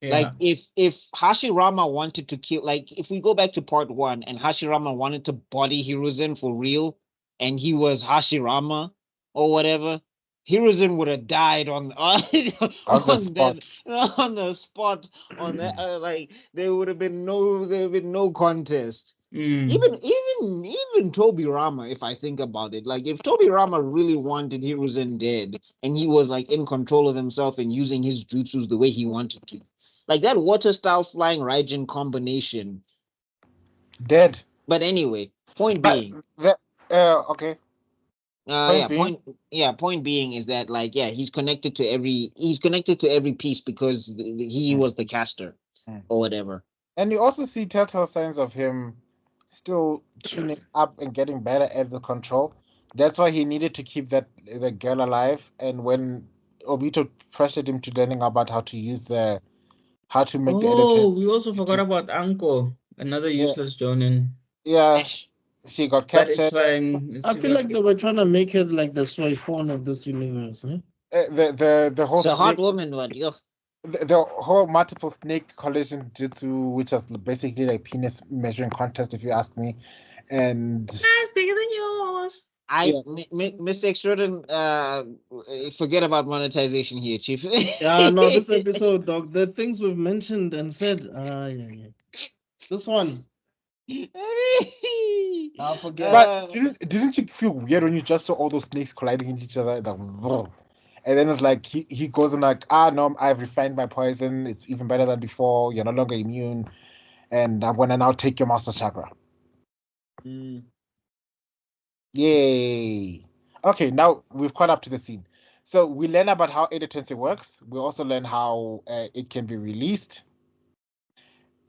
Yeah. Like if Hashirama wanted to kill, like if we go back to part 1 and Hashirama wanted to body Hiruzen for real, and he was Hashirama or whatever, Hiruzen would have died on the spot. On that like there would have been no contest. Even Tobirama, if I think about it, like if Tobirama really wanted Hiruzen dead and he was like in control of himself and using his jutsus the way he wanted to, like that water style flying Raijin combination, dead. But anyway, point being, okay. Point being is that like he's connected to every piece because he was the caster or whatever. And you also see telltale signs of him still tuning up and getting better at the control. That's why he needed to keep the girl alive. And when Obito pressured him to learning about how to use how to make the editors. We also forgot about Anko, another useless Jonin. Yeah. She got captured. But it's fine. I feel like they were trying to make it like the Soifon of this universe. Huh? The whole the hot woman one, yo. The whole multiple snake collision jutsu, which is basically like penis measuring contest, if you ask me, and that's bigger than yours. Yeah. Mr. Extraordin, forget about monetization here, Chief. Yeah, no, this episode, dog. The things we've mentioned and said. Yeah. This one, I'll forget. But didn't you feel weird when you just saw all those snakes colliding into each other? Like, vroom. And then it's like he goes and like, no, I've refined my poison. It's even better than before. You're no longer immune, and I'm gonna now take your master chakra. Mm. Yay! Okay, now we've caught up to the scene. So we learn about how Ada Tensei works. We also learn how it can be released.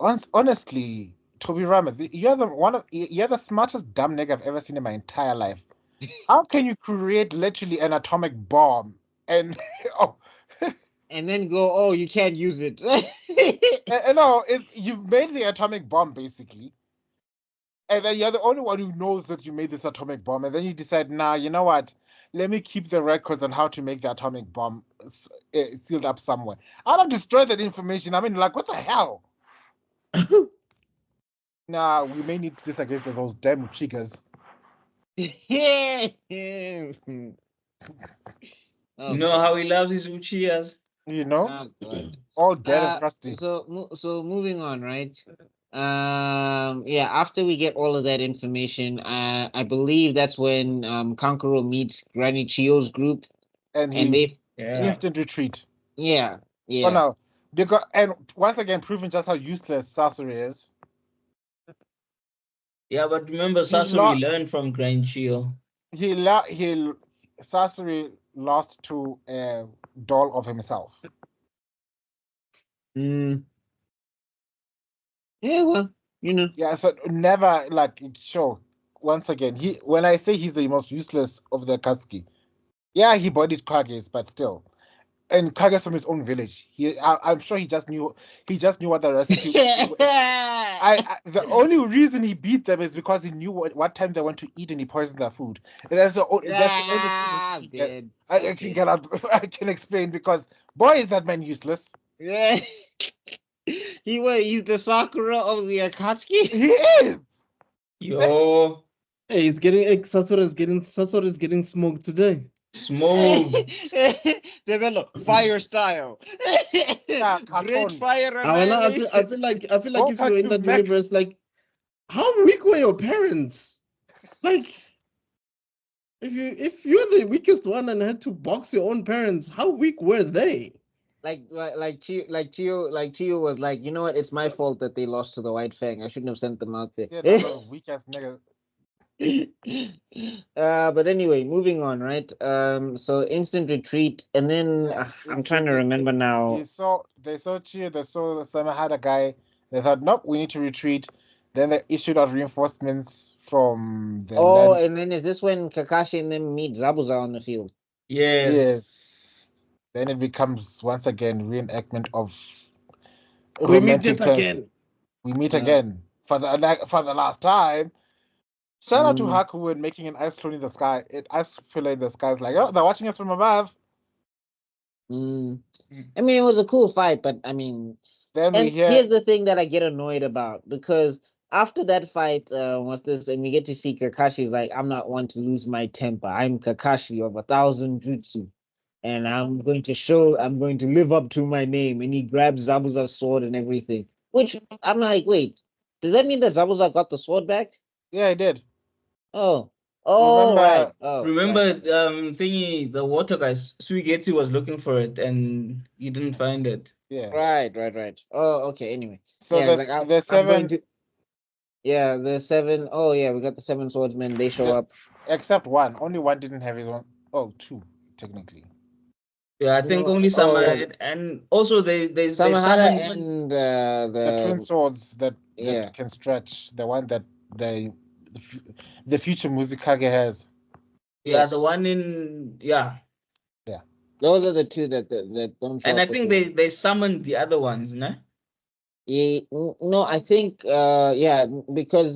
Honestly, Toby Rama, you're the smartest dumb nigga I've ever seen in my entire life. How can you create literally an atomic bomb and oh And then go, oh, you can't use it. no, you've made the atomic bomb basically, and then you're the only one who knows that you made this atomic bomb, and then you decide, nah, you know what? Let me keep the records on how to make the atomic bomb sealed up somewhere. I don't destroy that information. I mean, like, what the hell? Nah, we may need this against those damn chicas. Oh, You know how he loves his Uchiyas. You know, oh, God. all dead and crusty. So moving on, right? Yeah, after we get all of that information, I believe that's when Kankuro meets Granny Chio's group, And and he Yeah. instant retreat. yeah. Oh no, because and once again proving just how useless Sasori is. Yeah, but remember, lo- Sasori learned from Grand Chio. Sasori lost to a doll of himself. Mm. Yeah, well, you know. Yeah, so never like sure. Once again, when I say he's the most useless of the Katsuki, yeah, he bodied Kages, but still. And Kage's from his own village. I'm sure he just knew what the recipe. The only reason he beat them is because he knew what time they went to eat and he poisoned their food. And that's the only thing I can explain because boy is that man useless. Yeah. He's the Sakura of the Akatsuki. He is. Yo, Hey, Sasori is getting smoked today. smokes. Develop fire style. Yeah, Great cartoon. fire I feel like if you're in that universe, like, how weak were your parents? Like, if you're the weakest one and had to box your own parents, how weak were they? Like Chio was like, you know what? It's my fault that they lost to the White Fang. I shouldn't have sent them out there. Yeah, that was weak ass nigga. But anyway, moving on, right? So instant retreat, and then I'm trying to remember now. They saw Chio, they saw Sama had a guy. They thought, nope, we need to retreat. Then they issued out reinforcements from the land. And then is this when Kakashi and them meet Zabuza on the field? Yes. Then it becomes once again reenactment of We meet romantic it terms. again. We meet again for the last time. Shout out to Haku and making an ice clone in the sky. Ice pillar in the sky is like, oh, they're watching us from above. I mean, it was a cool fight, but I mean, Then here's the thing that I get annoyed about, because after that fight, and we get to see Kakashi's like, I'm not one to lose my temper. I'm Kakashi of 1,000 jutsu, and I'm going to live up to my name. And he grabs Zabuza's sword and everything. Which I'm like, wait, does that mean that Zabuza got the sword back? Yeah, I did. Oh, Remember, right. Oh, Remember, right. thingy, the water guy, Suigetsu was looking for it and he didn't find it. Yeah. Right. Oh, okay. Anyway, So yeah, the seven. Yeah, the seven. Oh, yeah, we got the seven swordsmen. They show up. Except one. Only one didn't have his own. Oh, two, technically. Yeah, I think only Samahara, and also they Samahara summoned and the twin swords that yeah. can stretch. The one that the future Muzukage has. Yeah, the one in Those are the two that don't show and I up think with they summoned the other ones, no? no, I think yeah, because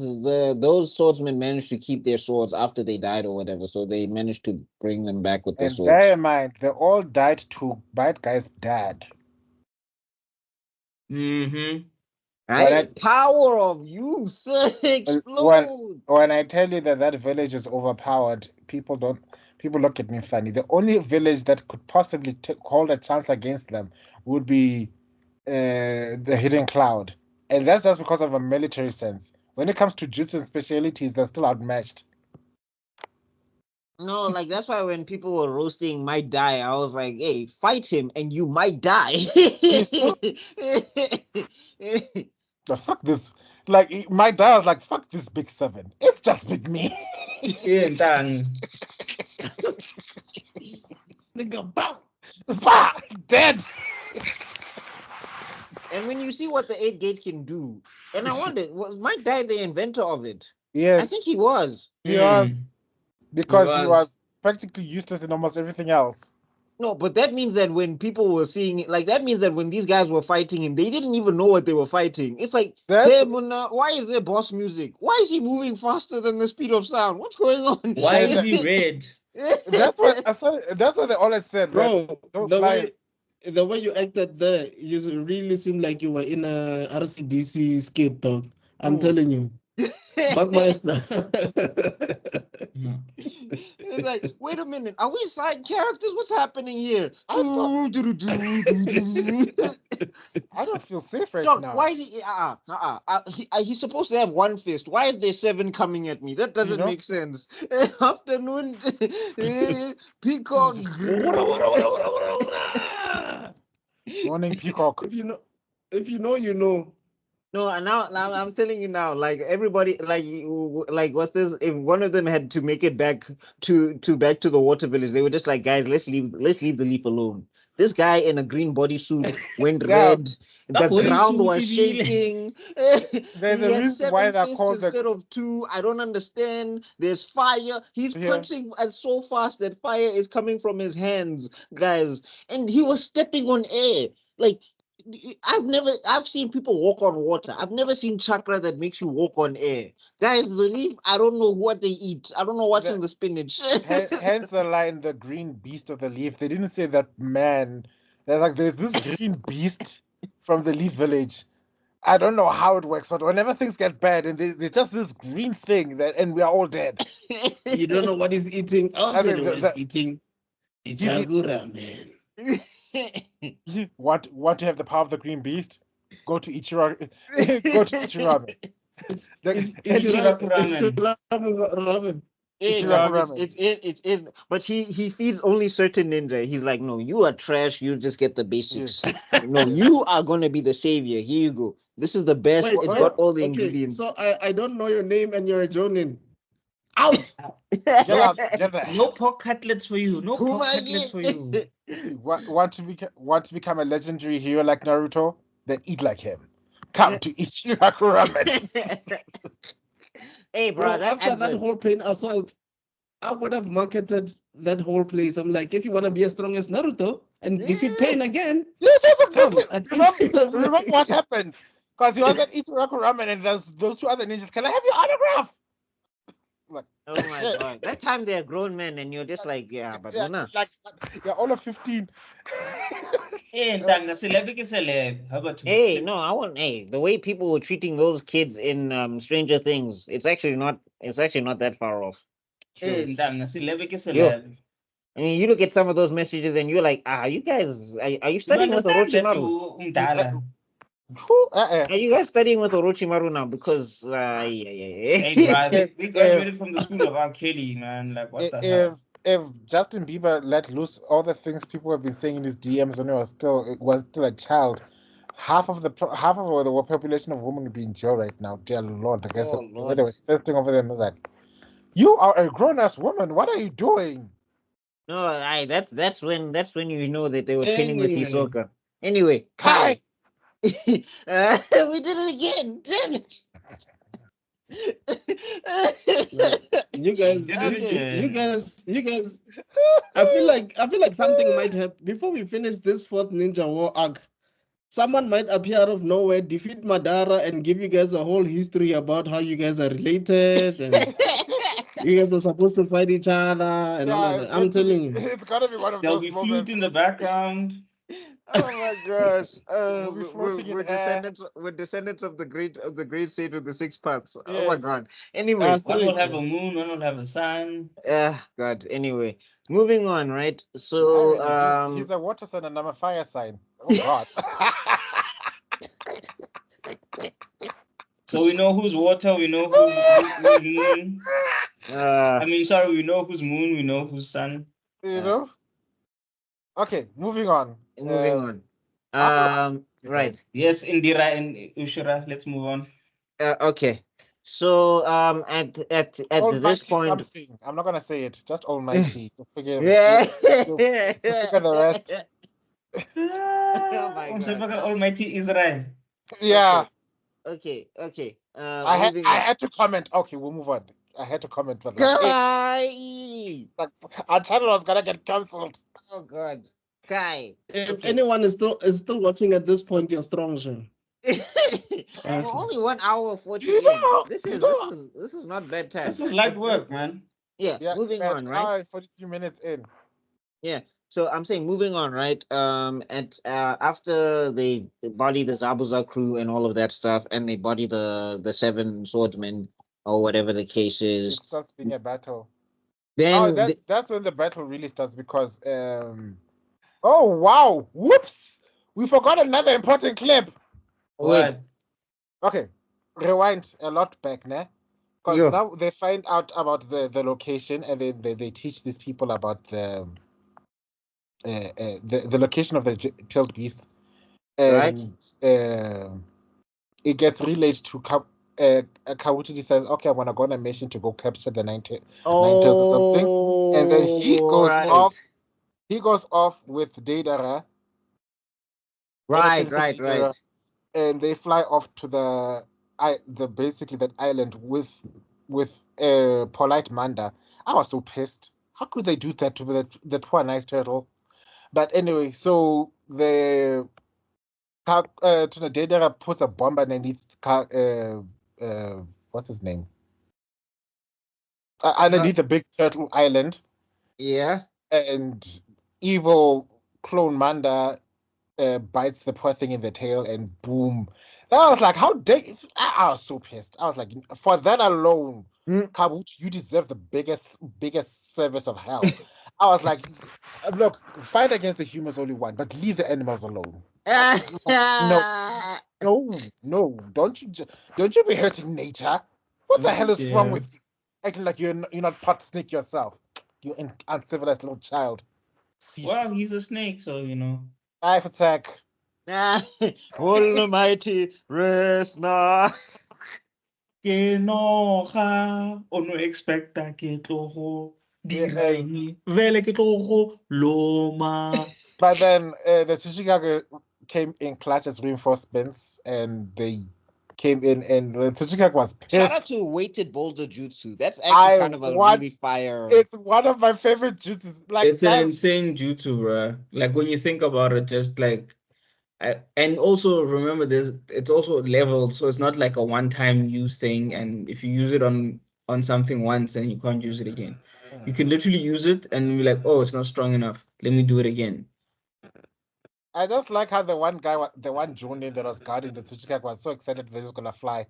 those swordsmen managed to keep their swords after they died or whatever, so they managed to bring them back with their And swords. bear in mind, they all died to Bad Guy's dad. Mm-hmm. Right? Power of youth. Explode. When I tell you that village is overpowered, people look at me funny. The only village that could possibly hold a chance against them would be the Hidden Cloud, and that's just because of a military sense. When it comes to jutsu and specialities, they're still outmatched. No, like that's why when people were roasting might die, I was like, hey, fight him and you might die. But fuck this. Like my dad was like, fuck this big seven. It's just big me. Nton. Nigga, bow. Bah, dead. And when you see what the 8 gates can do, and I wondered, was Mike Dye the inventor of it? Yes. I think he was. He was. Because he was practically useless in almost everything else. No, but that means that when people were seeing it, like that means that when these guys were fighting him, they didn't even know what they were fighting. It's like, hey, Muna, why is there boss music? Why is he moving faster than the speed of sound? What's going on? Why is he red? That's what they always said, bro. The way you acted there, you really seem like you were in a RCDC skit, dog. I'm telling you. Buckmeister. It's like, wait a minute, are we side characters? What's happening here? I don't feel safe right now. Why is he? He's supposed to have one fist. Why are there 7 coming at me? That doesn't make sense. Afternoon, Peacock. Morning, Peacock. If you know, you know. No, and now I'm telling you now, like everybody, like what's this? If one of them had to make it back to the water village, they were just like, guys, let's leave the leaf alone. This guy in a green bodysuit went red. The ground was shaking. There's a reason why they're called instead of 2. I don't understand. There's fire. He's punching so fast that fire is coming from his hands, guys. And he was stepping on air. Like, I've seen people walk on water. I've never seen chakra that makes you walk on air. Guys, the leaf, I don't know what they eat. I don't know what's in the spinach. Hence the line, the green beast of the leaf. They didn't say that man. They're like, there's this green beast from the leaf village. I don't know how it works, but whenever things get bad and there's just this green thing and we are all dead. You don't know what he's eating. I'll tell you what he's eating. Ichagura, man. Want to have the power of the green beast? Go to Ichiramen. Go to Ichiramen. It's in, but he feeds only certain ninja. He's like, no, you are trash. You just get the basics. No, you are gonna be the savior. Here you go. This is the best. It's got all the ingredients. So I don't know your name and you're a Jonin. Out! Get out! Get there. No pork cutlets for you. No pork cutlets for you. Want to become a legendary hero like Naruto? Then eat like him. Come to Ichiraku Ramen. Hey, bro, after that whole pain assault, I would have marketed that whole place. I'm like, if you want to be as strong as Naruto and defeat pain again. Remember what happened? Because he was at Ichiraku Ramen and there's those 2 other ninjas. Can I have your autograph? Like, oh my god! That time they're grown men, and you're just like, yeah, but no. Like, you're all of 15. Hey, no, I want. Hey, the way people were treating those kids in Stranger Things, it's actually not that far off. Hey, I mean, you look at some of those messages, and you're like, you guys, are you studying with Orochimaru? Are you guys studying with Orochimaru now? Because hey, bro, they graduated from the school of R. Kelly, man. Like, what the hell? If Justin Bieber let loose all the things people have been saying in his DMs when he was still a child, half of the population of women would be in jail right now. Dear Lord, the guys they were testing over them like, you are a grown-ass woman. What are you doing? No, that's when you know that they were training with Hisoka. Anyway, Kai. We did it again. Damn it. You guys. I feel like something might happen before we finish this 4th Ninja War arc. Someone might appear out of nowhere, defeat Madara, and give you guys a whole history about how you guys are related and you guys are supposed to fight each other and all of that. I'm telling you, it's gotta be one of There'll those be moments. flute in the background. Oh my gosh! We'll be floating in we're air. descendants of the great sage with the six paths. Oh my Yes. god! Anyway, One will have a moon, one will have a sun. God. Anyway, moving on, right? The So irony, he's a water sign and I'm a fire sign. Oh God. So we know who's water, we know who's moon. I mean, sorry, we know who's moon, we know who's sun. You know? Okay, moving on. moving on. Right. Yes, Indira and Ushara, let's move on. Okay. So at Almighty this point, something. I'm not gonna say it. Just Almighty. You'll figure, yeah. you'll figure the rest. Oh my God. Almighty Israel. Yeah. Okay. I had to comment. Okay, we'll move on. I had to comment for that. Kai. Our channel was gonna get cancelled. Oh God. Kai. If anyone is still watching at this point, you're strong, Sean. We're only 1 hour 40 You know, This you is know. this is not bad time. This is light work, man. Yeah, moving on, right? 42 minutes in. Yeah. So I'm saying moving on, right? And after they body the Zabuza crew and all of that stuff, and they body the seven swordsmen or whatever the case It is, starts being a battle. then That's when the battle really starts because oh wow, whoops, we forgot another important clip. What? Okay, rewind a lot back, ne? Because now they find out about the location and then they teach these people about the location of the tailed beast, and it gets relayed to Kawuti decides, okay, I'm gonna go on a mission to go capture the nine tails or something, and then he goes off. He goes off with Deidara. Right. And they fly off to the basically that island with polite Manda. I was so pissed. How could they do that to the poor nice turtle? But anyway, so the Deidara puts a bomb underneath what's his name? Underneath the big turtle island. Yeah. And evil clone Manda bites the poor thing in the tail, and boom. That was like, how dare I was so pissed. I was like, for that alone, Kabuto, you deserve the biggest service of hell. I was like, look, fight against the humans only one, but leave the animals alone. No, don't you be hurting nature. What the hell is wrong with you? Acting like you're not part snake yourself. You uncivilized little child. Cease. Well, he's a snake, so you know. Life attack. Almighty, rest now. Que no ga ono expecta que tlogo diraini vele ke tlogo loma. But then the Tsuchikage came in clutch as reinforcements, and they came in, and the Tsuchikage was pissed. Shout out to weighted boulder jutsu. That's actually kind of a really fire. It's one of my favorite jutsus. Like, it's an insane jutsu, bro. Like when you think about it, just like, and also remember, it's also leveled, so it's not like a one-time use thing. And if you use it on something once, and you can't use it again, you can literally use it and be like, oh, it's not strong enough. Let me do it again. I just like how the one Jonin that was guarding the Tsuchikage was so excited they're just gonna fly.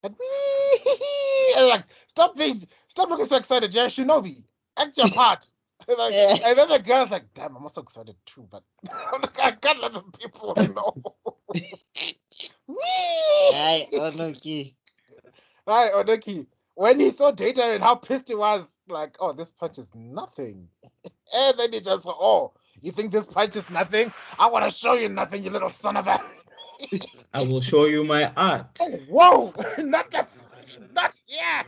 Like, wee! And like, stop looking so excited, yeah, Shinobi. Act your part. Like, and then the girl's like, damn, I'm also excited too, but I can't let the people know. Hi, Onoki. Hi, Onoki. When he saw Data and how pissed he was, like, oh, this punch is nothing. And then he just, oh, you think this punch is nothing? I want to show you nothing, you little son of a... I will show you my art. Oh, whoa! Not here!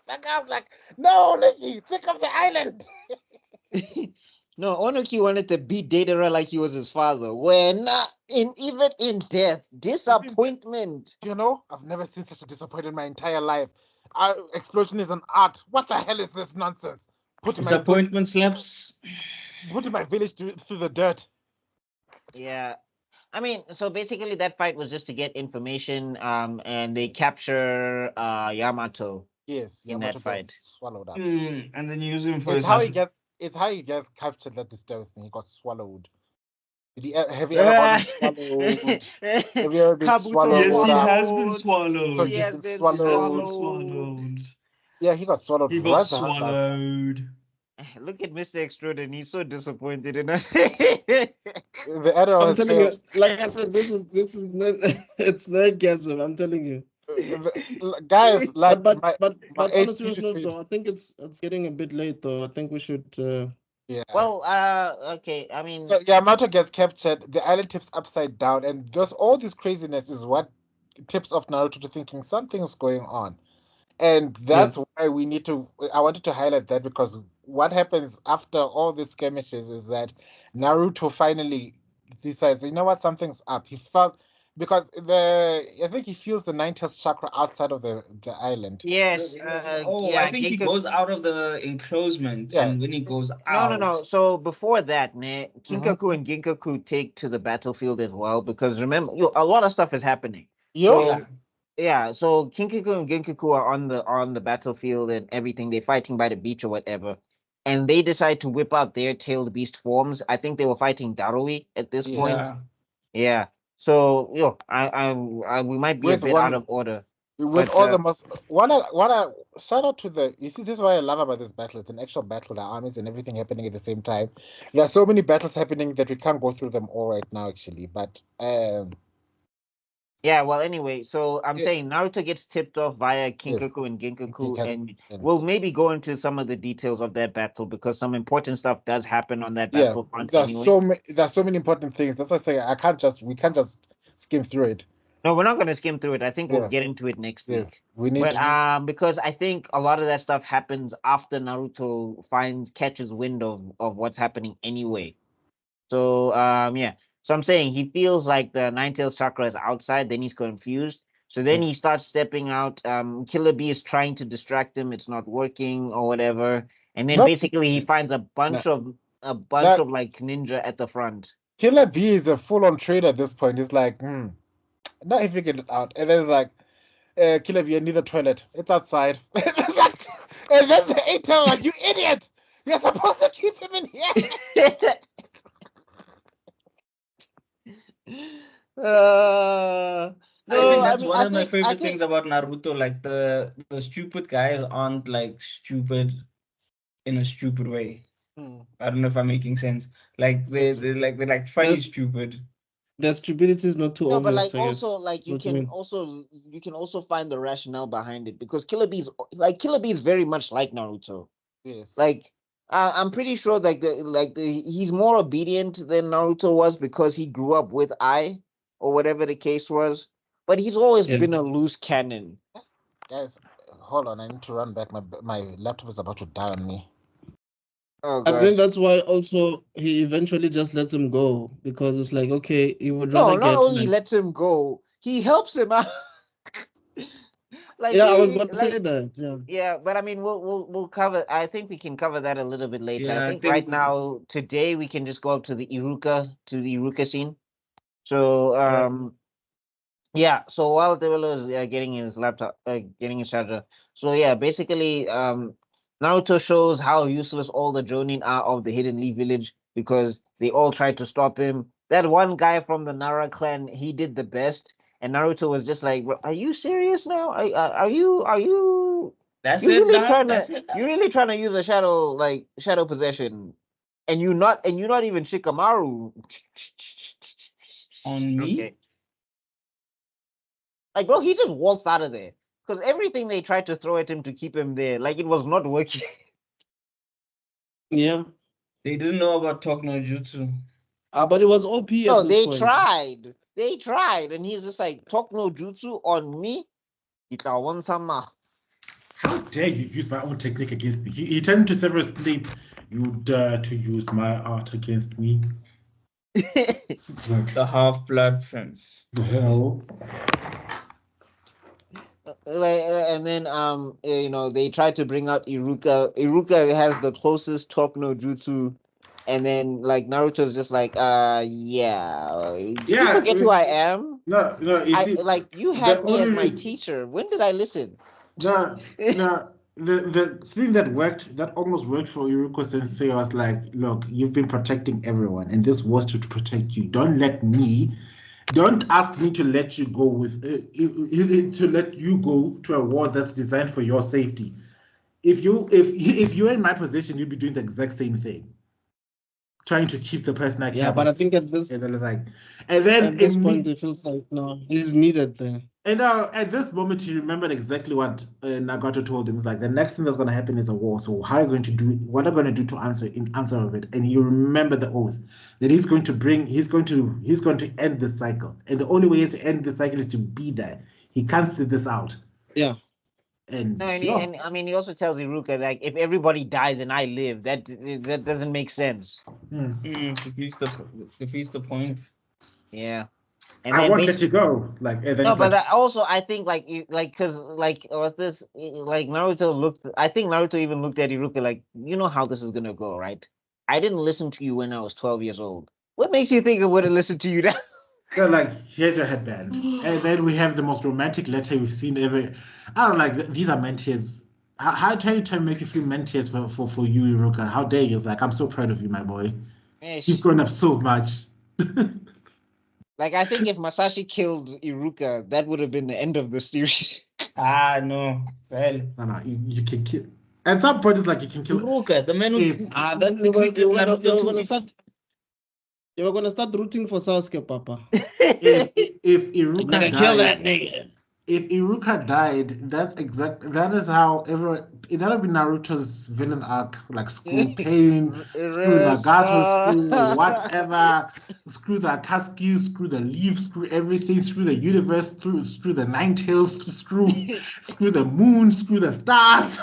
That guy's like, no, Nikki, think of the island! No, Onoki wanted to beat Deidara like he was his father. When, even in death, disappointment. You know, I've never seen such a disappointment in my entire life. Explosion is an art. What the hell is this nonsense? Disappointment slaps. Putting my village through the dirt. Yeah. I mean, so basically that fight was just to get information, and they capture Yamato. Yes, in Yamato that fight. gets swallowed up. And then use him for it's how he gets captured that disturbs me. He got swallowed. Have you ever been swallowed? Have you ever been Kabuto swallowed? Yes, he up? has been swallowed. So swallowed. He he's has been been swallowed. Swallowed. Yeah, he got swallowed He got right the hell out. swallowed. Look at Mr. Extrude, and he's so disappointed in us. The admiral I'm has telling you, failed. like I said, this is it's nerdgasm. I'm telling you. Guys, like But my on a AC serious note, screen. though, I think it's getting a bit late. Though I think we should. Yeah. Well, okay. I mean, So Yamato gets captured, the island tips upside down, and just all this craziness is what tips off Naruto to thinking something's going on. And that's why we need to I wanted to highlight that because what happens after all these skirmishes is that Naruto finally decides, you know what, something's up. He felt because I think he feels the ninth chakra outside of the island. yes. Oh, Yeah. I think he goes out of the enclosement, Yeah. and when he goes No. out, So before that, ne, Mhm. Kinkaku and Ginkaku take to the battlefield as well because remember, a lot of stuff is happening. Yo, yeah, Yeah, so Kinkaku and Genkaku are on the battlefield and everything. They're fighting by the beach or whatever, and they decide to whip out their tailed beast forms. I think they were fighting Darui at this Yeah. point. yeah. Yeah. So we might be a with bit out one of order. with But, all the most what I shout out to the you see this is what I love about this battle. It's an actual battle, the armies and everything happening at the same time. There are so many battles happening that we can't go through them all right now actually. But Yeah, well, anyway, so I'm Yeah. saying Naruto gets tipped off via Yes. Kinkaku and Genkaku, Kinkaku and and- we'll maybe go into some of the details of that battle because some important stuff does happen on that yeah, battlefront there's anyway. there's so many important things. That's why I say we can't just skim through it. No, we're not going to skim through it. I think we'll Yeah. get into it next Yes, week. we need But to. because I think a lot of that stuff happens after Naruto catches wind of what's happening anyway. So yeah. So I'm saying he feels like the Nine-Tails chakra is outside, then he's confused. So then he starts stepping out. Killer Bee is trying to distract him, it's not working or whatever. And then Nope. basically he finds a bunch of like ninja at the front. Killer B is a full-on trader at this point. He's like, not if you get it out. And then it's like, Killer B, I need the toilet. It's outside. And then the eight tell like, you idiot! You're supposed to keep him in here. No, I think that's mean, one of my I favorite think things about Naruto. Like the stupid guys aren't like stupid in a stupid way. I don't know if I'm making sense. Like they're like funny stupid. Their stupidity is not too no, but obvious. like I also guess. like What do you mean? you can also find the rationale behind it because Killer Bee is very much like Naruto. Yes. Like I'm pretty sure he's more obedient than Naruto was because he grew up with Ai or whatever the case was. But he's always been a loose cannon. Guys, hold on. I need to run back. My laptop is about to die on me. Oh I think gosh. that's why also he eventually just lets him go because it's like, okay, he would No, rather not get only like, lets him go, he helps him out. Like yeah, I was going to say that. Yeah. yeah, but I mean we'll cover I think we can cover that a little bit later. Yeah, I I think think right we can- now today we can just go up to the Iruka scene. So yeah, so while Devil is getting his laptop, getting his charger. So yeah, basically, Naruto shows how useless all the Jonin are of the Hidden Leaf Village because they all tried to stop him. That one guy from the Nara clan, he did the best, and Naruto was just like, "Are you serious now? Are you That's you it, really dog. trying to That's it. you really trying to use a shadow possession, and you're not even Shikamaru On me? Okay. Like, bro, he just waltzed out of there. Because everything they tried to throw at him to keep him there, like, it was not working. Yeah. They didn't know about Talk No Jutsu. But it was OP No, at this they point. tried. They tried. And he's just like, talk no jutsu on me. Ikawan-sama. How dare you use my own technique against me? He turned to Severus Snape. You dare to use my art against me? The Half-Blood Prince. The hell? And then they tried to bring out Iruka. Iruka has the closest talk no jutsu. And then like Naruto's just like, yeah. Did you forget who I am? No, you see, you had me as only my reason- teacher. When did I listen? No, the thing that almost worked for Iruko Sensei was like, look, you've been protecting everyone, and this was to protect you. Don't ask me to let you go to let you go to a war that's designed for your safety. If you're in my position, you'd be doing the exact same thing, trying to keep the person I care Yeah, about. but I think at this point, it feels like no, he's needed there. And at this moment, he remembered exactly what Nagato told him. It's like the next thing that's going to happen is a war. So how are you going to do? What are you going to do to answer of it? And you remember the oath that he's going to end this cycle. And the only way to end the cycle is to be there. He can't sit this out. Yeah. And, no, and I mean, he also tells Iruka like, if everybody dies and I live, that doesn't make sense. Defeats the point. Yeah. And I won't let you go. Like, no, but also I think because with this, like Naruto looked. I think Naruto even looked at Iruka like, you know how this is gonna go, right? I didn't listen to you when I was 12 years old. What makes you think I would have listened to you now? So like, here's your headband, and then we have the most romantic letter we've seen ever. I don't like these are mentees. How do you make you feel mentees for you, Iruka? How dare you? It's like, I'm so proud of you, my boy. You've grown up so much. Like, I think if Masashi killed Iruka, that would have been the end of the series. No. Well, No, you can kill. At some point, it's like you can kill Iruka, the man who. Then you were gonna start rooting for Sasuke, Papa. if Iruka died, kill that nigga. If Iruka died, that is how everyone. That would be Naruto's villain arc, like screw Pain, screw Nagato, screw whatever, screw the Akatsuki, screw the leaf, screw everything, screw the universe, screw the Nine Tails, screw the moon, screw the stars.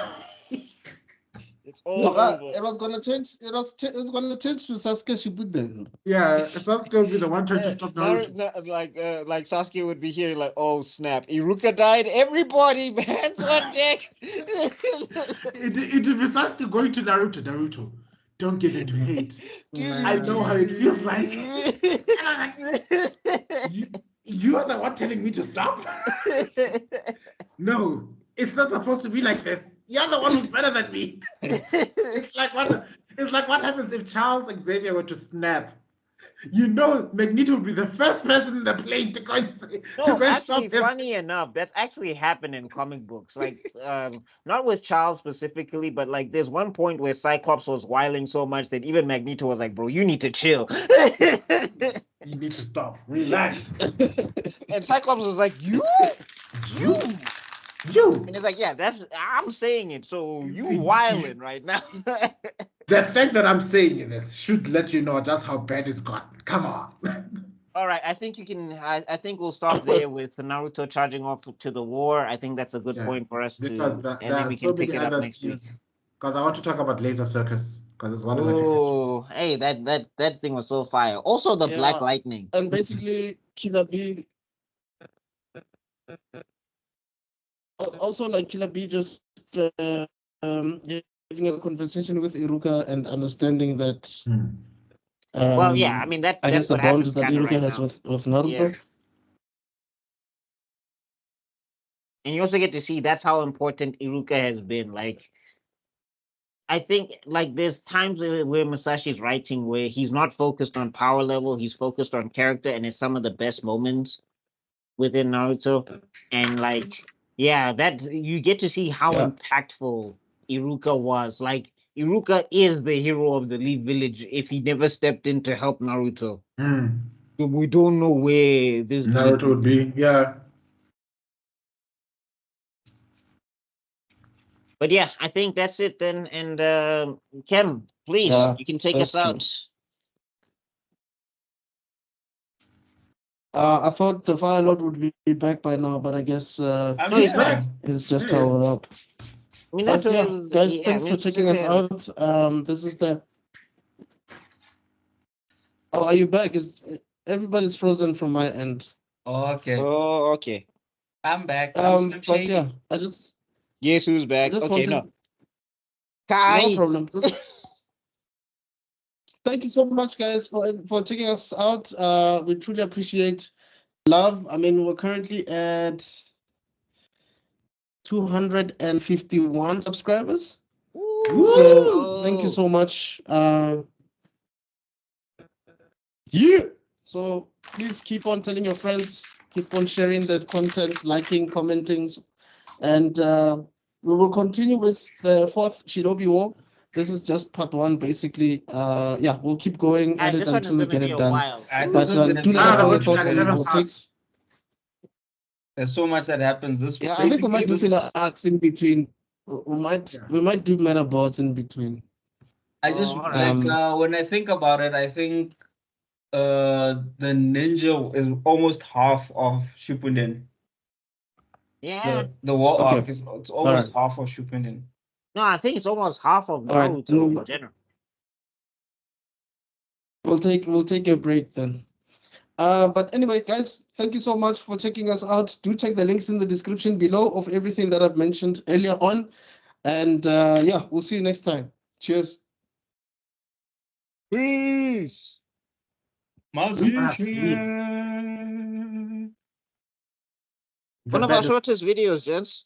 It's all over. It was gonna change. It was gonna change to Sasuke Shippuden. Yeah, Sasuke would be the one trying to stop Naruto. Like Sasuke would be here, like, oh snap, Iruka died. Everybody, hands on deck. It would be Sasuke going to Naruto. Naruto, don't get into hate. I know how it feels like. You are the one telling me to stop. No, it's not supposed to be like this. You're the one who's better than me. It's like what happens if Charles Xavier were to snap. You know, Magneto would be the first person in the plane to go and stop him. Funny enough, that's actually happened in comic books. Like, not with Charles specifically, but like, there's one point where Cyclops was whiling so much that even Magneto was like, "Bro, you need to chill. You need to stop. Relax." And Cyclops was like, "You." And it's like, yeah, I'm saying it, so you whiling right now. The fact that I'm saying this should let you know just how bad it's gotten. Come on. All right, I think you can. I think we'll stop there with Naruto charging off to the war. I think that's a good point for us because and then we can pick it up next week. Because I want to talk about Laser Circus because it's one of my favorite. Oh, hey, that thing was so fire. Also, the Black Lightning. And basically, Killer Bee. Also, like Killer Bee just having a conversation with Iruka and understanding that. Well, yeah, I mean that's the bond that Iruka has with Naruto. Yeah. And you also get to see that's how important Iruka has been. Like, I think like there's times where Masashi's writing where he's not focused on power level, he's focused on character, and it's some of the best moments within Naruto. And like, yeah, that you get to see how impactful Iruka was. Like, Iruka is the hero of the Leaf Village if he never stepped in to help Naruto. So we don't know where this Naruto would be. Yeah. But yeah, I think that's it then. And Kem, please, you can take us out. I thought the Fire Lord would be back by now, but I guess he's back. He's just held up. I mean, guys, thanks for checking us out. This is the. Oh, are you back? Everybody's frozen from my end? Okay. Oh, okay. I'm back. But yeah, I just. Guess who's back? Okay, no. Kai. No problem. Thank you so much, guys, for checking us out. We truly appreciate love. I mean, we're currently at 251 subscribers. Woo! So thank you so much. Yeah. So please keep on telling your friends, keep on sharing the content, liking, commenting, and we will continue with the 4th Shinobi War. This is just part 1, basically. Yeah, we'll keep going at it This one is until we gonna get be it a done. while. This But one's gonna do be let us know your go to thoughts like on 7 what parts. There's so much that happens. This Yeah, I think we might do basically filler arcs in between. We might do meta boards in between. I just Oh, like alright. when I think about it, I think the ninja is almost half of Shippuden. yeah. The war Okay. arc is it's All almost right. half of Shippuden. No, I think it's almost half of All right. Naruto in general. We'll take a break then. But anyway, guys, thank you so much for checking us out. Do check the links in the description below of everything that I've mentioned earlier on. And yeah, we'll see you next time. Cheers. Peace. Magician. The One of our baddest. shortest videos, gents.